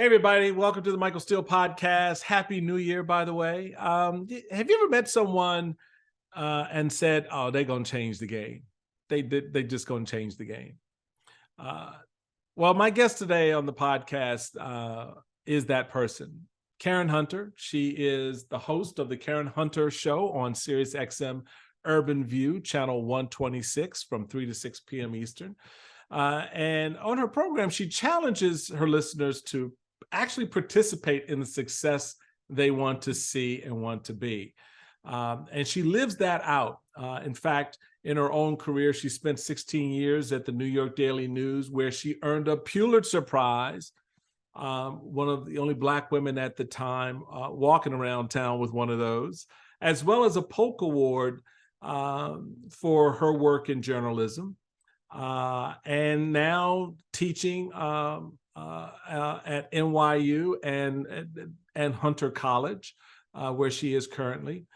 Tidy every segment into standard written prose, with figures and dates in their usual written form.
Hey, everybody. Welcome to the Michael Steele podcast. Happy New Year, by the way. Have you ever met someone and said, oh, they're going to change the game? They just going to change the game. Well, my guest today on the podcast is that person, Karen Hunter. She is the host of the Karen Hunter Show on Sirius XM Urban View, channel 126 from 3 to 6 p.m. Eastern. And on her program, she challenges her listeners to actually participate in the success they want to see and want to be. And she lives that out. In fact, in her own career, she spent 16 years at the New York Daily News, where she earned a Pulitzer Prize, one of the only Black women at the time walking around town with one of those, as well as a Polk Award for her work in journalism. And now teaching at NYU and Hunter College, where she is currently,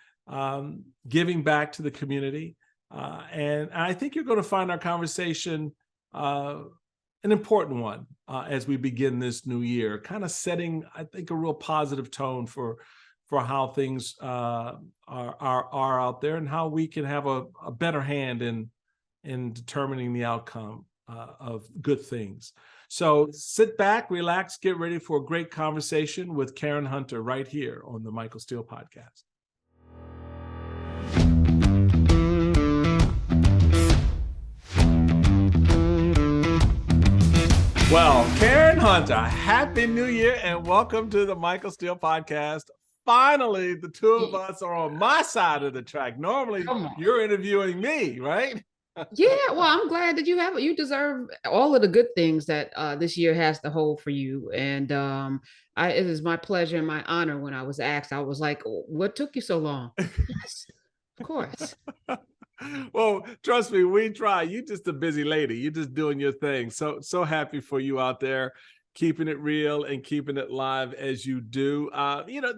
giving back to the community. And I think you're going to find our conversation an important one as we begin this new year, kind of setting, I think, a real positive tone for how things are out there and how we can have a better hand in determining the outcome of good things. So sit back, relax, get ready for a great conversation with Karen Hunter right here on the Michael Steele podcast. Well, Karen Hunter, Happy New Year and welcome to the Michael Steele podcast. Finally, the two of us are on my side of the track. Normally, you're interviewing me, right? Yeah, well, I'm glad that you deserve all of the good things that this year has to hold for you. And it is my pleasure and my honor. When I was asked, I was like, what took you so long? Yes, of course. Well, trust me, we try. You're just a busy lady. You're just doing your thing. So happy for you out there, keeping it real and keeping it live as you do.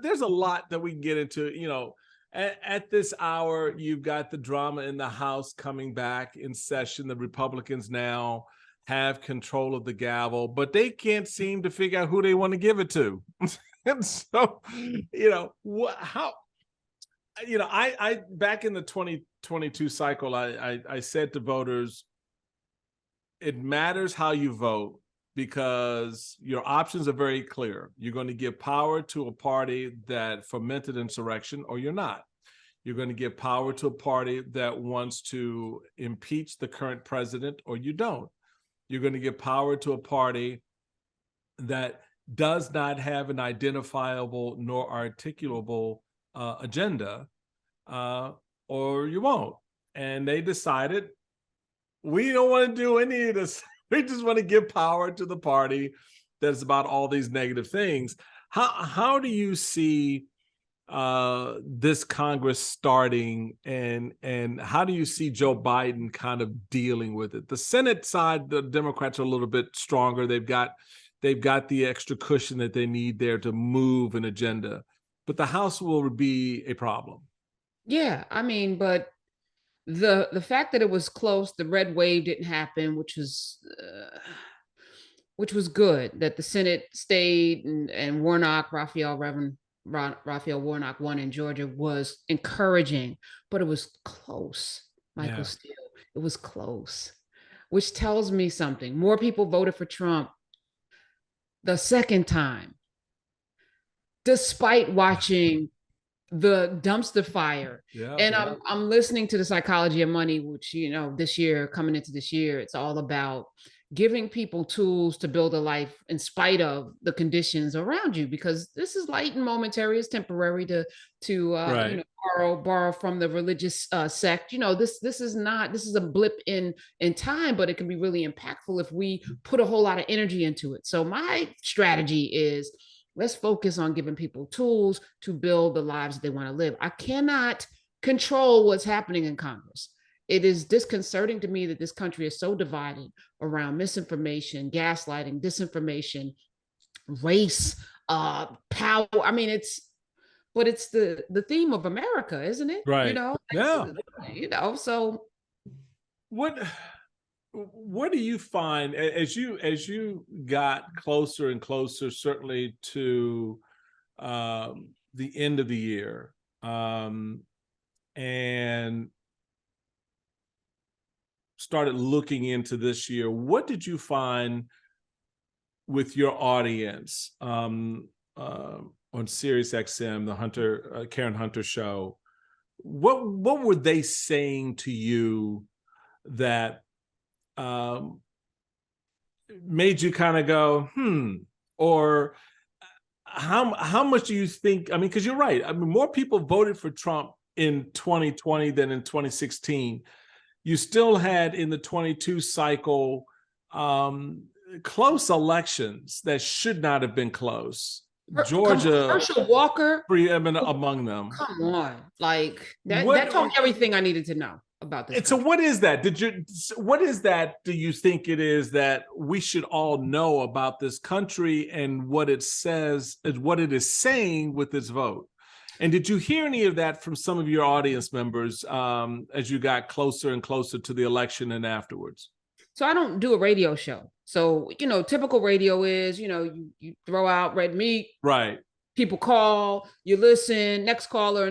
There's a lot that we can get into, At this hour, you've got the drama in the House coming back in session. The Republicans now have control of the gavel, but they can't seem to figure out who they want to give it to. And so, I back in the 2022 cycle, I said to voters, it matters how you vote because your options are very clear. You're going to give power to a party that fomented insurrection, or you're not. You're going to give power to a party that wants to impeach the current president, or you don't. You're going to give power to a party that does not have an identifiable nor articulable agenda, or you won't. And they decided, we don't want to do any of this. We just want to give power to the party that's about all these negative things. How do you see this Congress starting, and how do you see Joe Biden kind of dealing with it? The Senate side, the Democrats are a little bit stronger. They've got the extra cushion that they need there to move an agenda, but the House will be a problem. Yeah, I mean, but the fact that it was close, the red wave didn't happen, which was good. That the Senate stayed and Raphael Warnock won in Georgia was encouraging, but it was close. Michael Steele, it was close, which tells me something. More people voted for Trump the second time, despite watching the dumpster fire. I'm listening to The Psychology of Money, which, this year, coming into this year, it's all about giving people tools to build a life in spite of the conditions around you, because this is light and momentary. It's temporary to borrow from the religious sect. This is a blip in time, but it can be really impactful if we put a whole lot of energy into it. So my strategy is, let's focus on giving people tools to build the lives that they want to live. I cannot control what's happening in Congress. It is disconcerting to me that this country is so divided around misinformation, gaslighting, disinformation, race, power. I mean, it's the theme of America, isn't it? Right. So what What do you find as you got closer and closer, certainly to the end of the year, and started looking into this year? What did you find with your audience on Sirius XM, the Karen Hunter show? What were they saying to you that made you kind of go, or how much do you think? I mean, because you're right. I mean, more people voted for Trump in 2020 than in 2016. You still had in the 22 cycle close elections that should not have been close. Georgia, Herschel Walker, preeminent among them. Come on, like that told me everything I needed to know about this. So what is that? What is that? Do you think it is that we should all know about this country and what it says, what it is saying with its vote? And did you hear any of that from some of your audience members as you got closer and closer to the election and afterwards? So I don't do a radio show. So, typical radio is, you throw out red meat. Right. People call, you listen, next caller,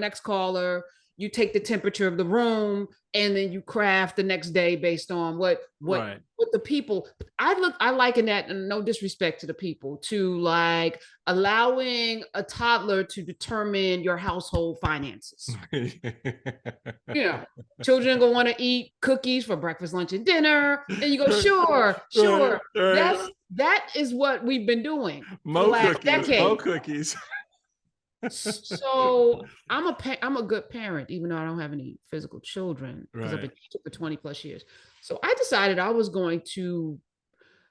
you take the temperature of the room, and then you craft the next day based on what the people. I liken that, and no disrespect to the people, to like allowing a toddler to determine your household finances. Children gonna want to eat cookies for breakfast, lunch, and dinner, and you go, sure. That is what we've been doing for last decade. Mo cookies. So I'm a good parent, even though I don't have any physical children, because I've been teaching for 20 plus years. So I decided I was going to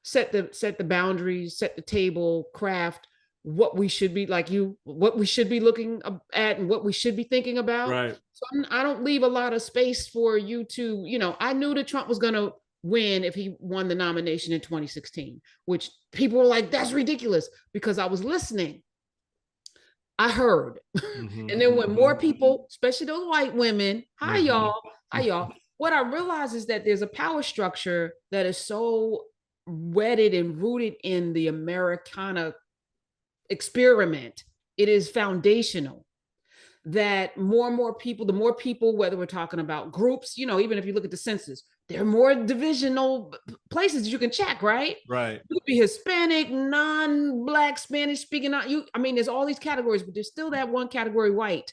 set the boundaries, set the table, craft what we should be what we should be looking at and what we should be thinking about. Right. So I don't leave a lot of space for you to, I knew that Trump was going to win if he won the nomination in 2016, which people were like, that's ridiculous, because I was listening. I heard. Mm-hmm. And then when more people, especially those white women, hi y'all. What I realized is that there's a power structure that is so wedded and rooted in the Americana experiment. It is foundational that more and more people, the more people, whether we're talking about groups, even if you look at the census, there are more divisional places you can check, right? Right. You could be Hispanic, non-Black, Spanish speaking. There's all these categories, but there's still that one category, white,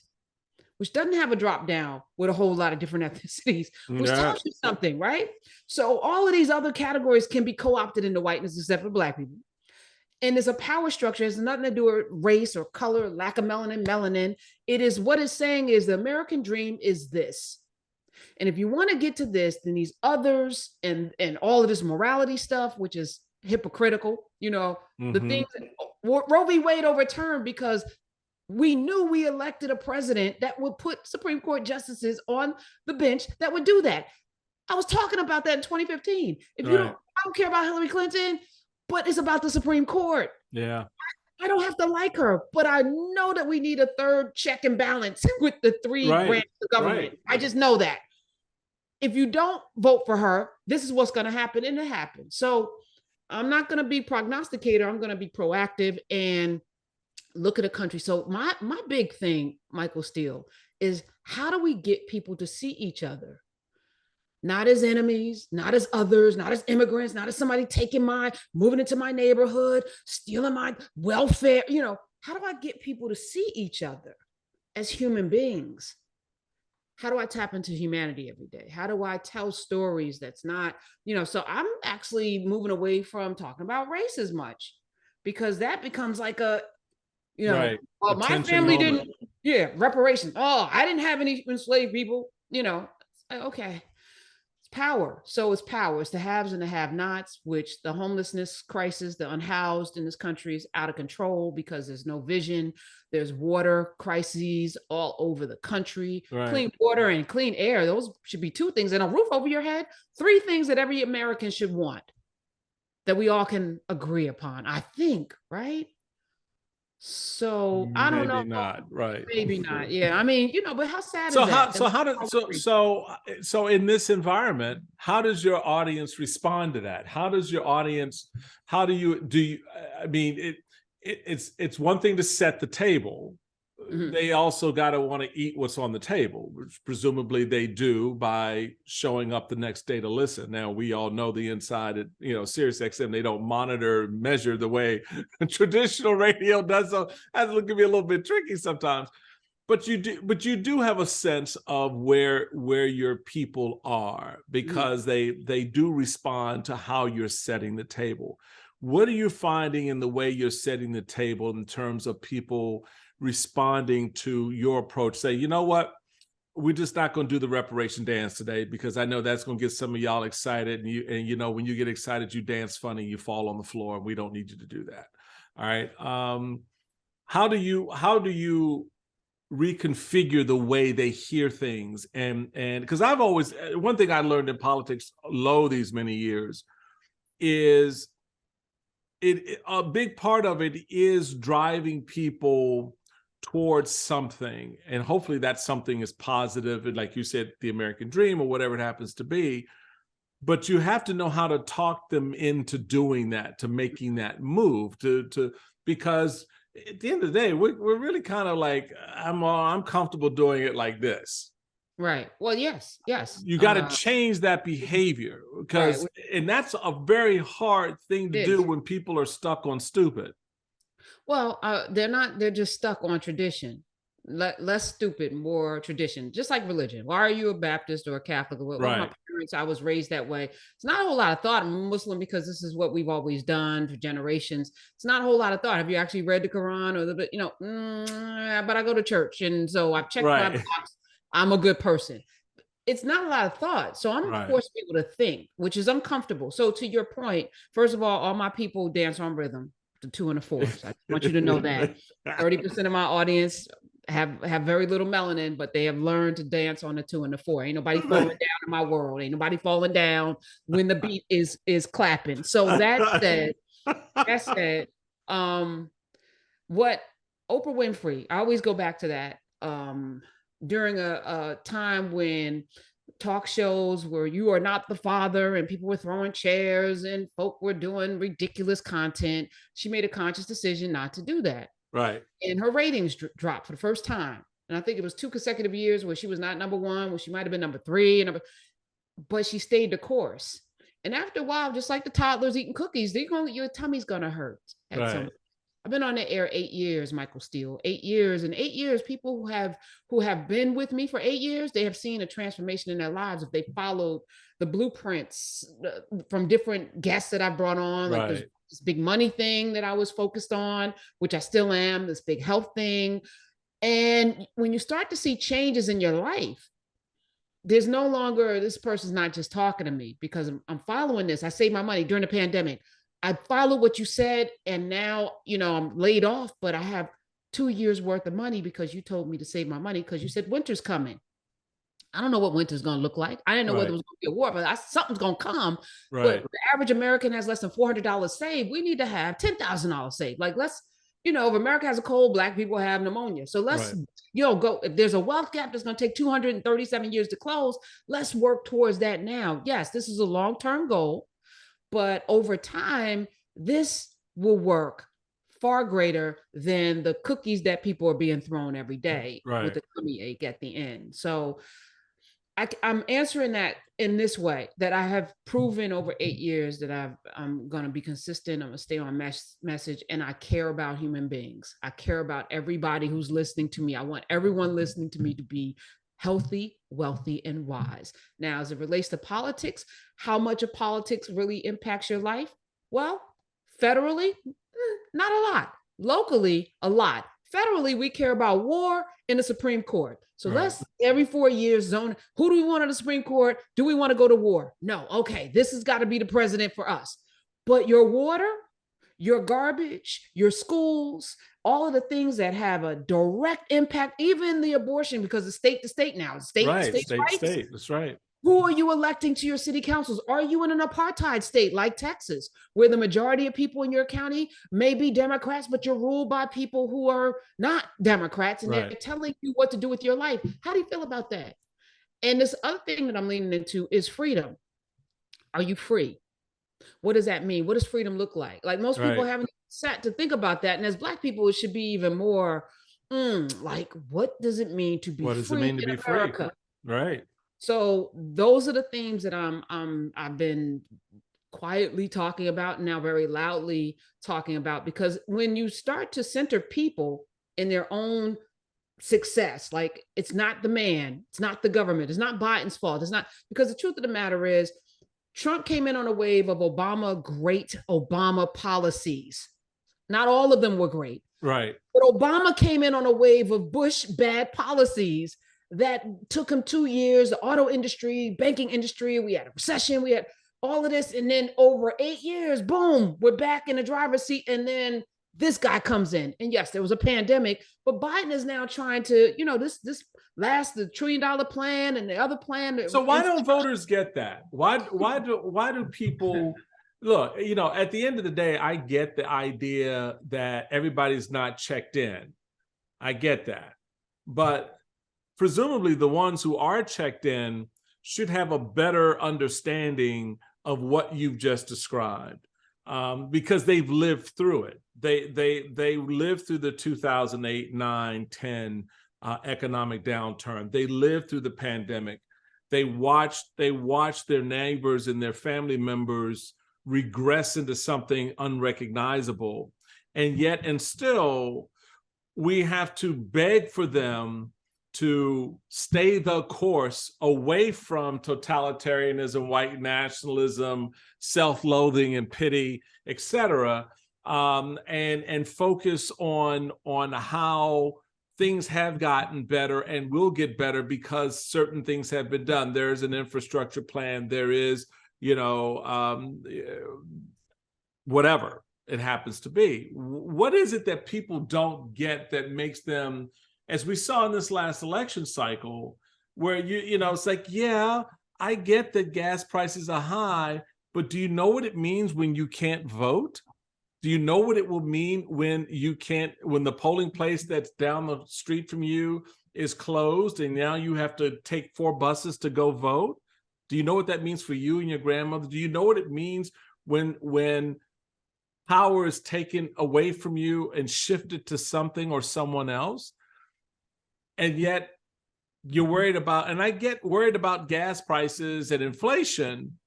which doesn't have a drop down with a whole lot of different ethnicities, which tells you something, right? So all of these other categories can be co-opted into whiteness except for Black people. And there's a power structure. It has nothing to do with race or color, lack of melanin. It is what it's saying is the American dream is this. And if you want to get to this, then these others and all of this morality stuff, which is hypocritical, the things that Roe v. Wade overturned because we knew we elected a president that would put Supreme Court justices on the bench that would do that. I was talking about that in 2015. I don't care about Hillary Clinton, but it's about the Supreme Court. Yeah. I don't have to like her, but I know that we need a third check and balance with the three branches of government. Right. I just know that. If you don't vote for her, this is what's going to happen, and it happens. So I'm not going to be prognosticator. I'm going to be proactive and look at a country. So my big thing, Michael Steele, is how do we get people to see each other? Not as enemies, not as others, not as immigrants, not as somebody moving into my neighborhood, stealing my welfare. How do I get people to see each other as human beings? How do I tap into humanity every day? How do I tell stories that's not, so I'm actually moving away from talking about race as much, because that becomes like a, well, my family didn't, reparations. Oh, I didn't have any enslaved people, okay. Power. So it's power. It's the haves and the have-nots, which the homelessness crisis, the unhoused in this country is out of control because there's no vision. There's water crises all over the country. Right. Clean water and clean air. Those should be two things. And a roof over your head. Three things that every American should want that we all can agree upon, I think, right? So I don't know. Maybe not, right? Maybe not. Yeah. I mean, but how sad So is that? so in this environment, how does your audience respond to that? How does your audience, how do you, I mean, it's one thing to set the table. They also got to want to eat what's on the table, which presumably they do by showing up the next day to listen. Now, we all know the inside at, Sirius XM, they don't monitor, measure the way traditional radio does. So that can be a little bit tricky sometimes. But you do have a sense of where your people are, because they do respond to how you're setting the table. What are you finding in the way you're setting the table in terms of people responding to your approach? Say, you know what, we're just not going to do the reparation dance today because I know that's going to get some of y'all excited, and when you get excited, you dance funny, you fall on the floor, and we don't need you to do that. All right. How do you reconfigure the way they hear things? And because I've always, one thing I learned in politics these many years is a big part of it is driving people towards something, and hopefully that something is positive, and like you said, the American dream or whatever it happens to be. But you have to know how to talk them into doing that, to making that move, because at the end of the day, we're really kind of like, I'm comfortable doing it like this. Right. Well, yes. You got to change that behavior, because, and that's a very hard thing to do when people are stuck on stupid. Well, they're just stuck on tradition. Less stupid, more tradition, just like religion. Why are you a Baptist or a Catholic? Well, my parents, I was raised that way. It's not a whole lot of thought. I'm a Muslim because this is what we've always done for generations. It's not a whole lot of thought. Have you actually read the Quran or but I go to church, and so I've checked my box. I'm a good person. It's not a lot of thought. So I'm forcing people to think, which is uncomfortable. So to your point, first of all my people dance on rhythm, the 2 and the 4s. I want you to know that 30% of my audience have very little melanin, but they have learned to dance on the 2 and the 4. Ain't nobody falling down in my world. Ain't nobody falling down when the beat is clapping. So that said, what Oprah Winfrey, I always go back to that. During a time when talk shows where you are not the father and people were throwing chairs and folk were doing ridiculous content, she made a conscious decision not to do that. Right. And her ratings dropped for the first time. And I think it was 2 consecutive years where she was not number 1, where she might have been number 3, but she stayed the course. And after a while, just like the toddlers eating cookies, your tummy's gonna hurt at some point. I've been on the air 8 years, Michael Steele, 8 years. And 8 years, people who have been with me for 8 years, they have seen a transformation in their lives if they followed the blueprints from different guests that I've brought on, like this big money thing that I was focused on, which I still am, this big health thing. And when you start to see changes in your life, there's no longer, this person's not just talking to me because I'm following this. I saved my money during the pandemic. I followed what you said, and now, I'm laid off, but I have 2 years worth of money because you told me to save my money because you said winter's coming. I don't know what winter's going to look like. I didn't know whether it was going to be a war, but something's going to come. But the average American has less than $400 saved. We need to have $10,000 saved. Like, let's, if America has a cold, Black people have pneumonia. So let's, go. If there's a wealth gap that's going to take 237 years to close, let's work towards that now. Yes, this is a long-term goal. But over time, this will work far greater than the cookies that people are being thrown every day with the tummy ache at the end. So I'm answering that in this way, that I have proven over 8 years that I'm going to be consistent. I'm going to stay on message, and I care about human beings. I care about everybody who's listening to me. I want everyone listening to me to be healthy, wealthy, and wise. Now, as it relates to politics, how much of politics really impacts your life? Well, federally, not a lot. Locally, a lot. Federally, we care about war in the Supreme Court. So let's every 4 years zone, who do we want on the Supreme Court? Do we want to go to war? No. Okay, this has got to be the president for us. But your water, your garbage, your schools, all of the things that have a direct impact, even the abortion, because it's state to state now. State. That's right. Who are you electing to your city councils? Are you in an apartheid state like Texas, where the majority of people in your county may be Democrats, but you're ruled by people who are not Democrats, and they're telling you what to do with your life? How do you feel about that? And this other thing that I'm leaning into is freedom. Are you free? What does that mean? What does freedom look like? Like, most people haven't sat to think about that. And as Black people, it should be even more like, what does it mean to be free? What does it mean to be America? Free? Right. So those are the themes that I've been quietly talking about, now very loudly talking about, because when you start to center people in their own success, like, it's not the man, it's not the government, it's not Biden's fault, it's not, because the truth of the matter is, Trump came in on a wave of great Obama policies. Not all of them were great. Right. But Obama came in on a wave of Bush bad policies that took him 2 years, the auto industry, banking industry, we had a recession, we had all of this. And then over 8 years, boom, we're back in the driver's seat. And then this guy comes in. And yes, there was a pandemic, but Biden is now trying to, this last, the $1 trillion plan and the other plan. So why don't voters get that? Why do people look, at the end of the day, I get the idea that everybody's not checked in. I get that. But presumably the ones who are checked in should have a better understanding of what you've just described, because they've lived through it. They lived through the 2008, 9, 10 economic downturn. They lived through the pandemic. They watched their neighbors and their family members regress into something unrecognizable. And still, we have to beg for them to stay the course away from totalitarianism, white nationalism, self-loathing and pity, etc., and focus on how things have gotten better and will get better because certain things have been done. There is an infrastructure plan. There is, whatever it happens to be. What is it that people don't get that makes them, as we saw in this last election cycle, where it's like, yeah, I get that gas prices are high, but do you know what it means when you can't vote? Do you know what it will mean when the polling place that's down the street from you is closed and now you have to take 4 buses to go vote? Do you know what that means for you and your grandmother? Do you know what it means when power is taken away from you and shifted to something or someone else? And yet you're worried about, and I get worried about gas prices and inflation,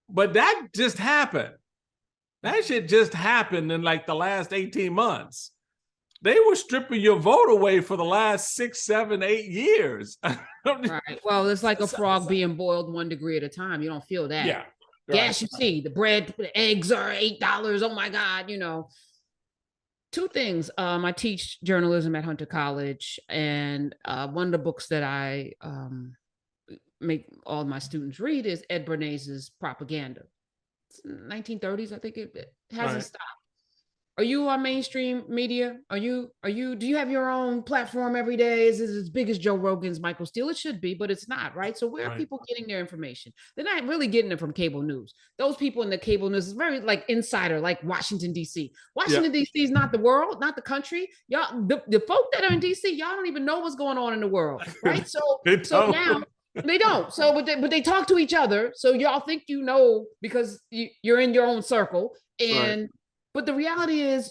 but that just happened. That shit just happened in like the last 18 months. They were stripping your vote away for the last 6, 7, 8 years. Right. Well, it's like a frog being boiled 1 degree at a time. You don't feel that. Yeah. Right. Yes, you see, the bread, the eggs are $8. Oh my God, 2 things. I teach journalism at Hunter College, and one of the books that I make all my students read is Ed Bernays' Propaganda. It's 1930s, I think it hasn't stopped. Are you on mainstream media? Do you have your own platform every day? Is it as big as Joe Rogan's, Michael Steele? It should be, but it's not, right? So where are people getting their information? They're not really getting it from cable news. Those people in the cable news is very like insider, like Washington, D.C. Washington, D.C. is not the world, not the country. Y'all, the folk that are in D.C., y'all don't even know what's going on in the world, right? So now they don't. So, but they talk to each other. So y'all think because you're in your own circle. And but the reality is,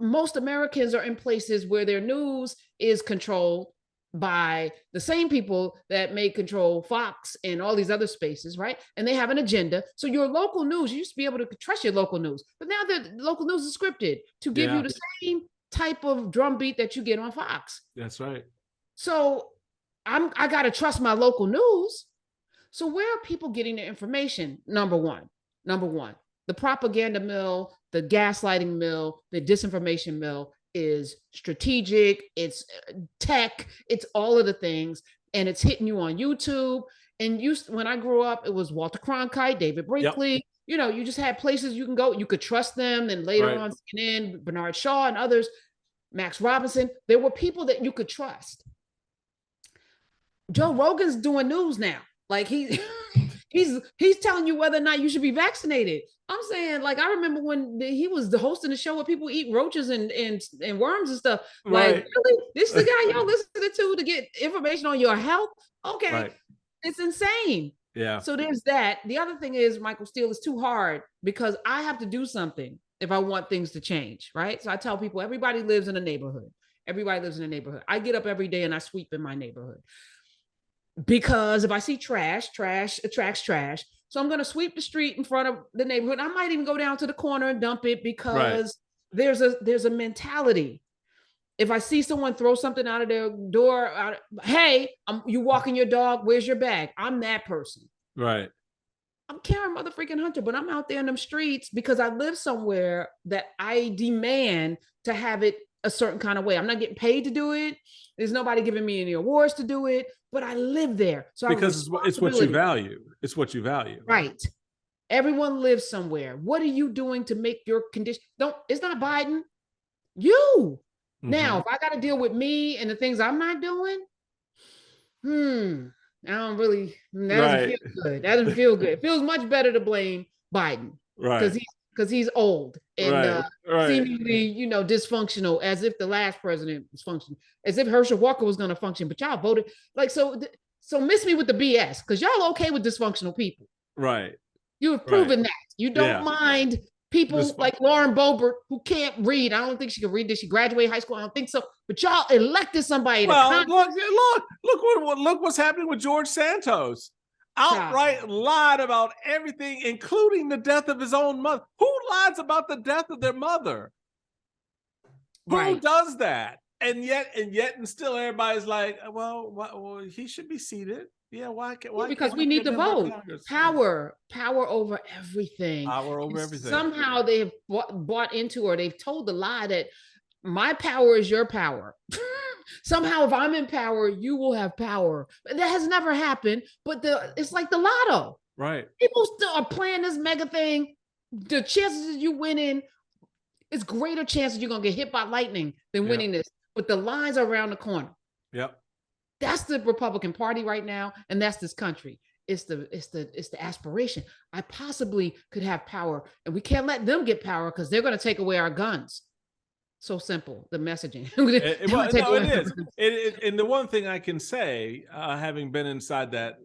most Americans are in places where their news is controlled by the same people that may control Fox and all these other spaces, right? And they have an agenda. So your local news, you used to be able to trust your local news, but now the local news is scripted to give you the same type of drumbeat that you get on Fox. That's right. So I got to trust my local news. So where are people getting their information? Number one, the propaganda mill, the gaslighting mill, the disinformation mill is strategic, it's tech, it's all of the things, and it's hitting you on YouTube. And when I grew up, it was Walter Cronkite, David Brinkley. You just had places you can go, you could trust them. And later on, CNN, Bernard Shaw and others, Max Robinson, there were people that you could trust. Joe Rogan's doing news now. Like he's telling you whether or not you should be vaccinated. I'm saying, like, I remember when he was the hosting the show where people eat roaches and worms and stuff. Like, Right. really? This is the guy y'all listening to get information on your health? Okay. Right. It's insane. Yeah. So there's that. The other thing is Michael Steele is too hard because I have to do something if I want things to change, right? So I tell people everybody lives in a neighborhood. Everybody lives in a neighborhood. I get up every day and I sweep in my neighborhood. Because if I see trash attracts trash. So I'm going to sweep the street in front of the neighborhood. I might even go down to the corner and dump it because there's a mentality. If I see someone throw something out of their door, hey, you walking your dog, where's your bag? I'm that person. Right. I'm Karen motherfucking Hunter, but I'm out there in them streets because I live somewhere that I demand to have it a certain kind of way. I'm not getting paid to do it. There's nobody giving me any awards to do it, but I live there. So because it's what you value. It's what you value. Right. Everyone lives somewhere. What are you doing to make your condition? It's not Biden. You. Now, if I got to deal with me and the things I'm not doing, I don't really, that doesn't feel good. That doesn't feel good. It feels much better to blame Biden. Right. Because he's old and seemingly, dysfunctional, as if the last president was functioning, as if Herschel Walker was going to function, but y'all voted like, so miss me with the BS, because y'all okay with dysfunctional people. Right. You have proven that. You don't mind people like Lauren Boebert, who can't read. I don't think she can read. Did she graduate high school? I don't think so. But y'all elected somebody. Look what's happening with George Santos. Outright lied about everything, including the death of his own mother. Who lies about the death of their mother? Who does that? And still everybody's like, well, he should be seated. Yeah, why because we need to vote. Power over everything. Power over everything. Somehow they have bought into, or they've told the lie that my power is your power. Somehow if I'm in power, you will have power. That has never happened, but it's like the lotto. Right. People still are playing this mega thing. The chances of you winning, it's greater chances you're going to get hit by lightning than winning this. But the lines are around the corner. Yep. That's the Republican Party right now, and that's this country. It's the aspiration. I possibly could have power, and we can't let them get power because they're going to take away our guns. So simple, the messaging. It is. And the one thing I can say, having been inside that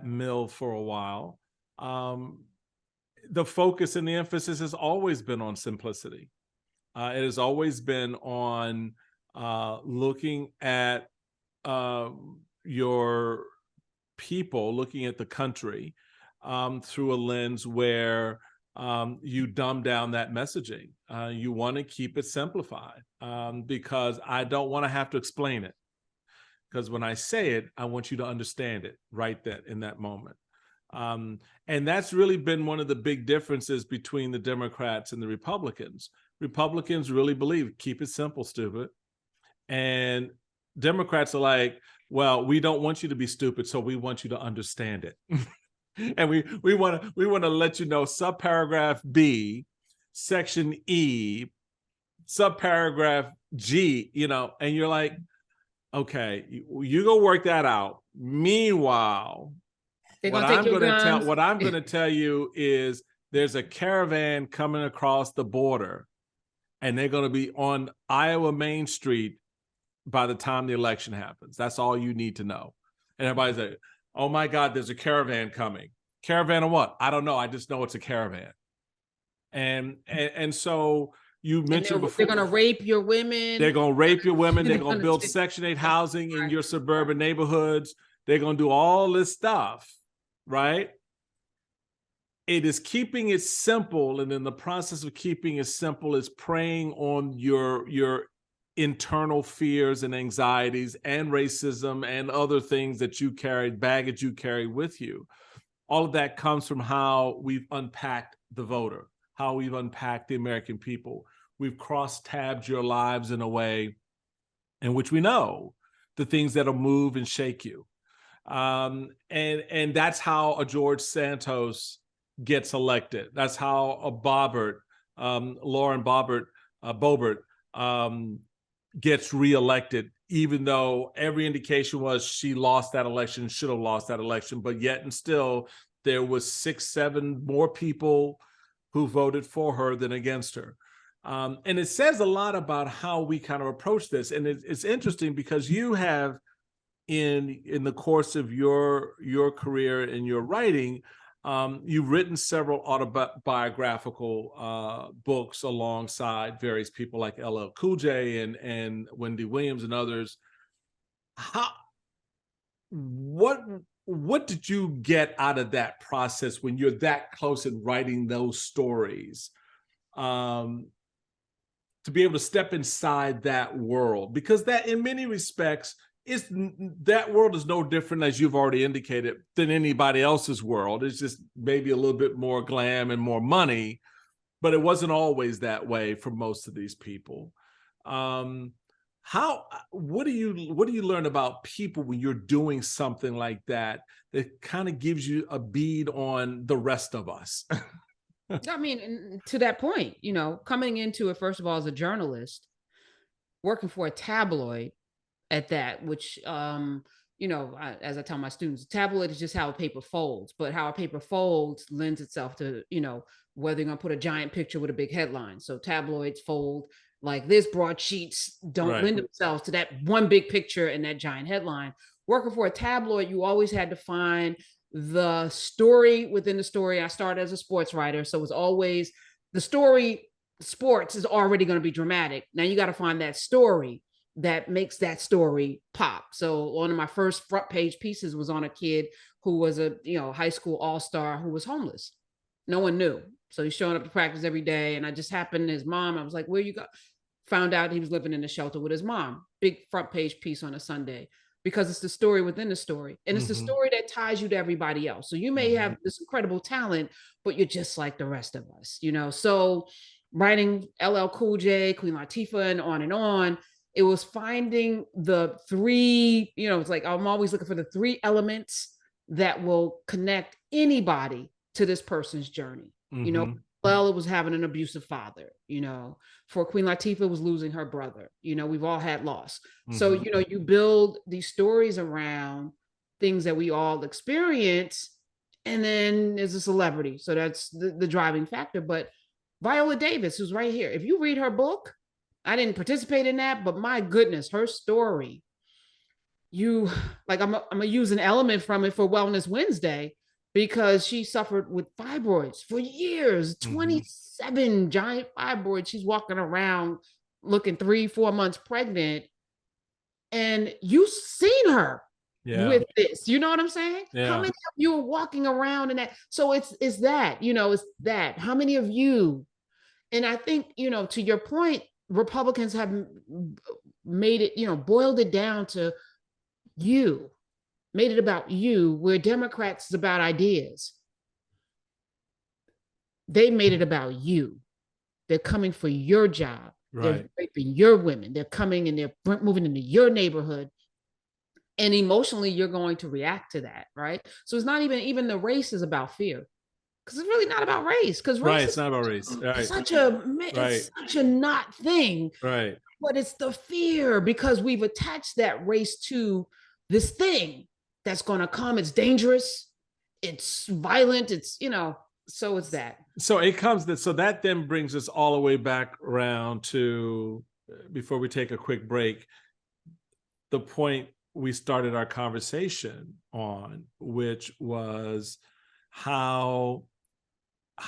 mill for a while, the focus and the emphasis has always been on simplicity. It has always been on looking at your people, looking at the country through a lens where you dumb down that messaging. You want to keep it simplified because I don't want to have to explain it. Because when I say it, I want you to understand it right then in that moment. And that's really been one of the big differences between the Democrats and the Republicans. Republicans really believe, keep it simple, stupid. And Democrats are like, well, we don't want you to be stupid, so we want you to understand it. And we want to let you know subparagraph B, section E, subparagraph G, and you're like, okay, you go work that out. Meanwhile, what I'm going to tell you is there's a caravan coming across the border, and they're going to be on Iowa Main Street by the time the election happens. That's all you need to know. And everybody's like, oh my God, there's a caravan coming. Caravan of what? I don't know. I just know it's a caravan. And so you mentioned before. They're going to rape your women. They're going to rape your women. They're going to build Section 8 housing in your suburban neighborhoods. They're going to do all this stuff, right? It is keeping it simple. And in the process of keeping it simple is preying on your internal fears and anxieties and racism and other things that you carried, baggage you carry with you. All of that comes from how we've unpacked the voter, how we've unpacked the American people. We've cross-tabbed your lives in a way in which we know the things that'll move and shake you. And that's how a George Santos gets elected. That's how a Lauren Boebert gets reelected, even though every indication was she lost that election, should have lost that election, but yet and still there was 6, 7 more people who voted for her than against her. And it says a lot about how we kind of approach this. And it's interesting because you have, in the course of your career and your writing, you've written several autobiographical books alongside various people like LL Cool J and Wendy Williams and others. What did you get out of that process when you're that close in writing those stories? To be able to step inside that world, because that in many respects that world is no different, as you've already indicated, than anybody else's world. It's just maybe a little bit more glam and more money, but it wasn't always that way for most of these people. What do you learn about people when you're doing something like that kind of gives you a bead on the rest of us? I mean, to that point, coming into it, first of all, as a journalist, working for a tabloid at that, which, as I tell my students, tabloid is just how a paper folds, but how a paper folds lends itself to, whether you're going to put a giant picture with a big headline. So tabloids fold like this, broadsheets don't lend themselves to that one big picture and that giant headline. Working for a tabloid, you always had to find the story within the story. I started as a sports writer, so it was always the story. Sports is already going to be dramatic. Now you got to find that story that makes that story pop. So one of my first front page pieces was on a kid who was a high school all-star who was homeless. No one knew. So he's showing up to practice every day, and I just happened, his mom, I was like, where you go? Found out he was living in a shelter with his mom. Big front page piece on a Sunday, because it's the story within the story. And it's the story that ties you to everybody else. So you may have this incredible talent, but you're just like the rest of us, So writing LL Cool J, Queen Latifah, and on, it was finding the 3, it's like, I'm always looking for the 3 elements that will connect anybody to this person's journey. Well, it was having an abusive father, for Queen Latifah, it was losing her brother. We've all had loss. So, you build these stories around things that we all experience, and then there's a celebrity. So that's the driving factor. But Viola Davis, who's right here, if you read her book, I didn't participate in that, but my goodness, her story, I'm gonna use an element from it for Wellness Wednesday, because she suffered with fibroids for years, 27 giant fibroids. She's walking around looking 3-4 months pregnant. And you've seen her with this, you know what I'm saying? Yeah. How many of you are walking around in that? So it's that, it's that. How many of you? And I think, to your point, Republicans have made it, boiled it down to you. Made it about you, where Democrats is about ideas. They made it about you. They're coming for your job. They're raping your women. They're coming and they're moving into your neighborhood. And emotionally, you're going to react to that, right? So it's not even the race is about fear. Because it's really not about race. Because race it's not about race. It's such a not thing. Right. But it's the fear, because we've attached that race to this thing that's going to come. It's dangerous. It's violent. It's, so it's that. So that then brings us all the way back around to, before we take a quick break, the point we started our conversation on, which was how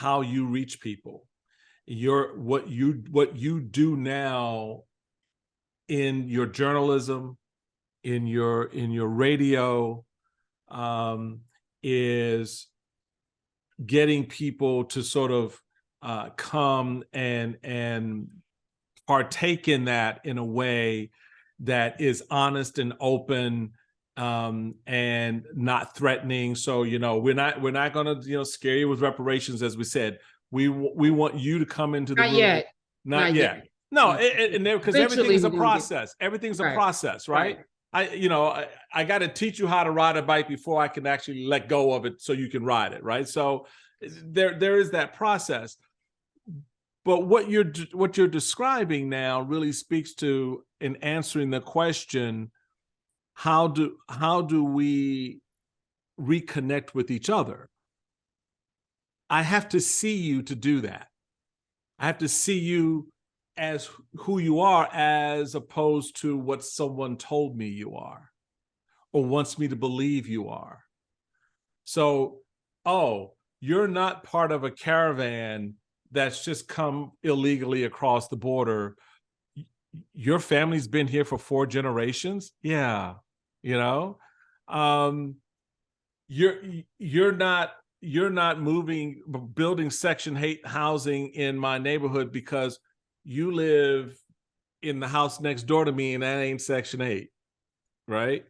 you reach people. What you do now in your journalism, in your radio, is getting people to sort of come and partake in that in a way that is honest and open, and not threatening. So, we're not going to, scare you with reparations, as we said. We want you to come into the room. Not yet. No, because everything is a process. Everything's a process, right? I got to teach you how to ride a bike before I can actually let go of it so you can ride it, right? So there is that process. But what you're describing now really speaks to, in answering the question, how do we reconnect with each other? I have to see you to do that. I have to see you as who you are, as opposed to what someone told me you are or wants me to believe you are. So, oh, you're not part of a caravan that's just come illegally across the border. Your family's been here for 4 generations. Yeah. You know, you're not building Section 8 housing in my neighborhood because you live in the house next door to me and that ain't Section 8, right?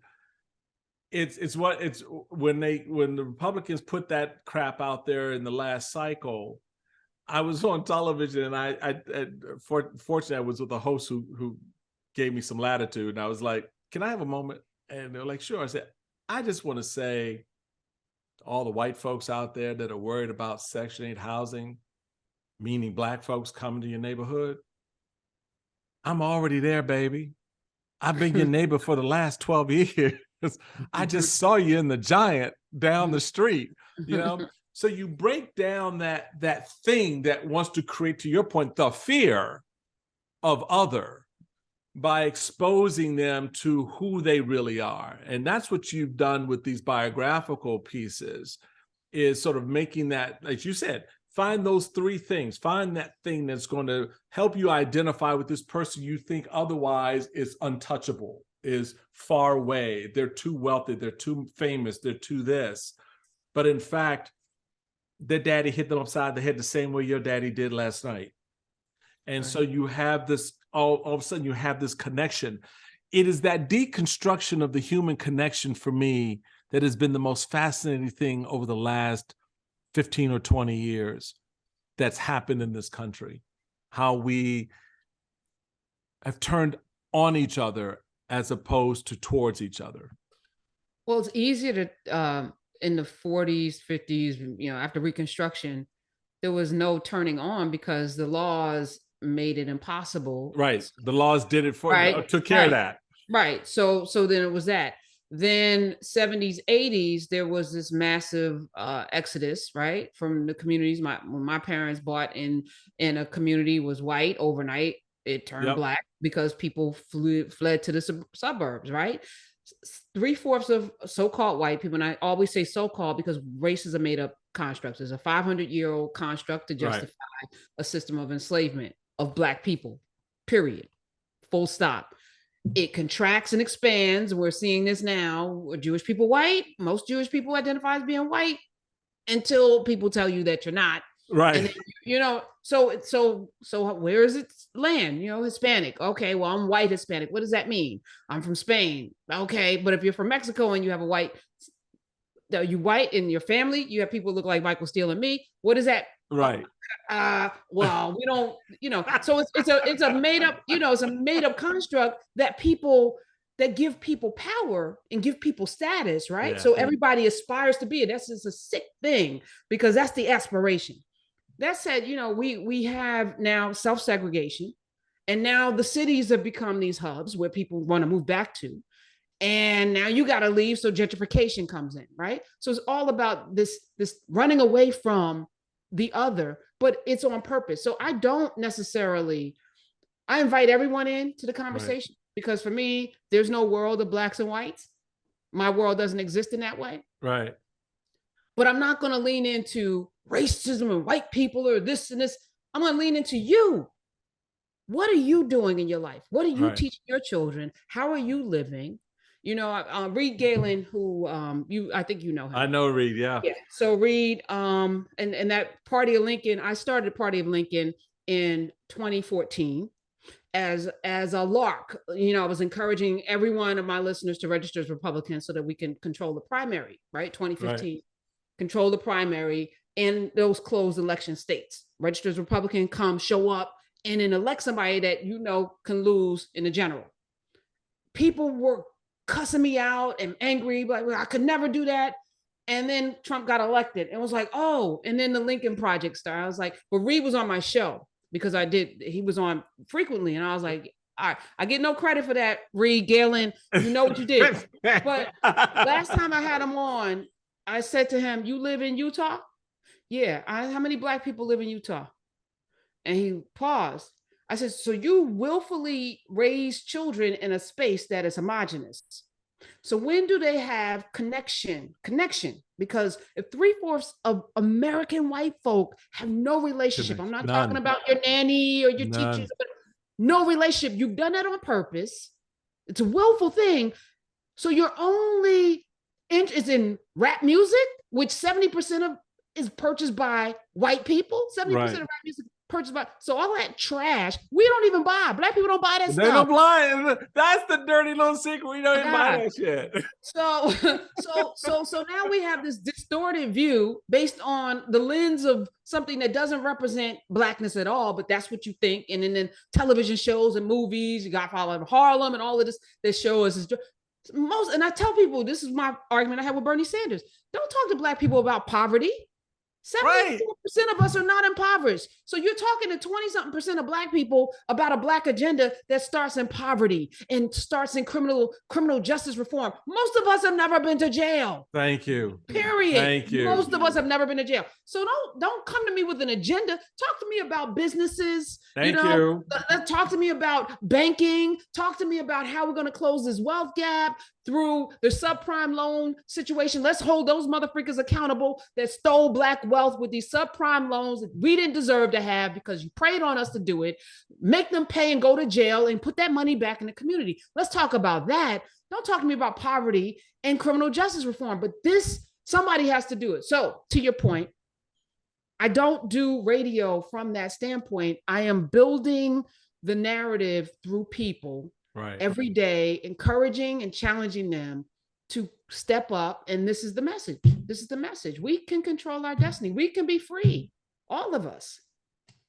It's when the Republicans put that crap out there in the last cycle. I was on television and fortunately I was with a host who gave me some latitude, and I was like, "Can I have a moment?" And they're like, "Sure." I said, "I just want to say to all the white folks out there that are worried about Section 8 housing, meaning Black folks coming to your neighborhood, I'm already there, baby. I've been your neighbor for the last 12 years. I just saw you in the Giant down the street, you know?" So you break down that thing that wants to create, to your point, the fear of other by exposing them to who they really are. And that's what you've done with these biographical pieces, is sort of making that, like you said, find those 3 things, find that thing that's going to help you identify with this person you think otherwise is untouchable, is far away, they're too wealthy, they're too famous, they're too this. But in fact, their daddy hit them upside the head the same way your daddy did last night. And so you have this, all of a sudden you have this connection. It is that deconstruction of the human connection for me that has been the most fascinating thing over the last 15 or 20 years that's happened in this country. How we have turned on each other as opposed to towards each other. Well, it's easier to, in the 40s, 50s, after Reconstruction, there was no turning on because the laws made it impossible. Right. The laws did it for, right. took care of that. Right. So then it was that. Then 70s, 80s, there was this massive exodus, right, from the communities. When my parents bought in a community was white, overnight it turned Black because people fled to the suburbs, right? 3/4 of so-called white people, and I always say so-called because race is a made-up construct. There's a 500-year-old construct to justify a system of enslavement of Black people, period, full stop. It contracts and expands. We're seeing this now. Are Jewish people white? Most Jewish people identify as being white until people tell you that you're not. Right. And then, so where is it land? Hispanic. Okay, well, I'm white Hispanic. What does that mean? I'm from Spain. Okay, but if you're from Mexico and you have you white in your family, you have people look like Michael Steele and me. What is that? Right. Well, we don't, so it's a made up, it's a made up construct that give people power and give people status, right? Yeah. So everybody aspires to be it. That's just a sick thing because that's the aspiration. That said, we have now self-segregation, and now the cities have become these hubs where people want to move back to. And now you got to leave. So gentrification comes in, right? So it's all about this running away from the other, but it's on purpose. So I invite everyone into the conversation because for me, there's no world of Blacks and whites. My world doesn't exist in that way. Right. But I'm not going to lean into racism and white people or this and this. I'm going to lean into you. What are you doing in your life? What are you teaching your children? How are you living? Reed Galen, who I think you know him. I know Reed, yeah. So Reed, and that Party of Lincoln, I started Party of Lincoln in 2014 as a lark. I was encouraging every one of my listeners to register as Republicans so that we can control the primary, right? 2015, control the primary in those closed election states. Register as Republican, come, show up, and then elect somebody that can lose in the general. People were cussing me out and angry, but I could never do that. And then Trump got elected and was like, oh, and then the Lincoln Project started. I was like, well, Reed was on my show because he was on frequently. And I was like, all right, I get no credit for that, Reed Galen. You know what you did. But last time I had him on, I said to him, you live in Utah? Yeah. How many Black people live in Utah? And he paused. I said, so you willfully raise children in a space that is homogenous. So when do they have connection? Because if 3/4 of American white folk have no relationship, I'm not talking about your nanny or your teachers, but no relationship. You've done that on purpose. It's a willful thing. So your only interest is in rap music, which 70% of is purchased by white people. 70% of rap music purchased by. So all that trash, we don't even buy. Black people don't buy that stuff. They don't buy. That's the dirty little secret. We don't even buy that shit. So now we have this distorted view based on the lens of something that doesn't represent Blackness at all, but that's what you think. And then television shows and movies, you got Follow Harlem and all of this that show us is most. And I tell people, this is my argument I had with Bernie Sanders. Don't talk to Black people about poverty. 74% of us are not impoverished. So you're talking to 20-something% of Black people about a Black agenda that starts in poverty and starts in criminal justice reform. Most of us have never been to jail. Thank you. Period. Thank you. Most of us have never been to jail. So don't come to me with an agenda. Talk to me about businesses. Thank you. Talk to me about banking. Talk to me about how we're going to close this wealth gap through the subprime loan situation. Let's hold those motherfuckers accountable that stole Black wealth with these subprime loans that we didn't deserve to have because you preyed on us to do it. Make them pay and go to jail and put that money back in the community. Let's talk about that. Don't talk to me about poverty and criminal justice reform, but somebody has to do it. So to your point, I don't do radio from that standpoint. I am building the narrative through people every day, encouraging and challenging them to step up. And this is the message. This is the message. We can control our destiny. We can be free. All of us.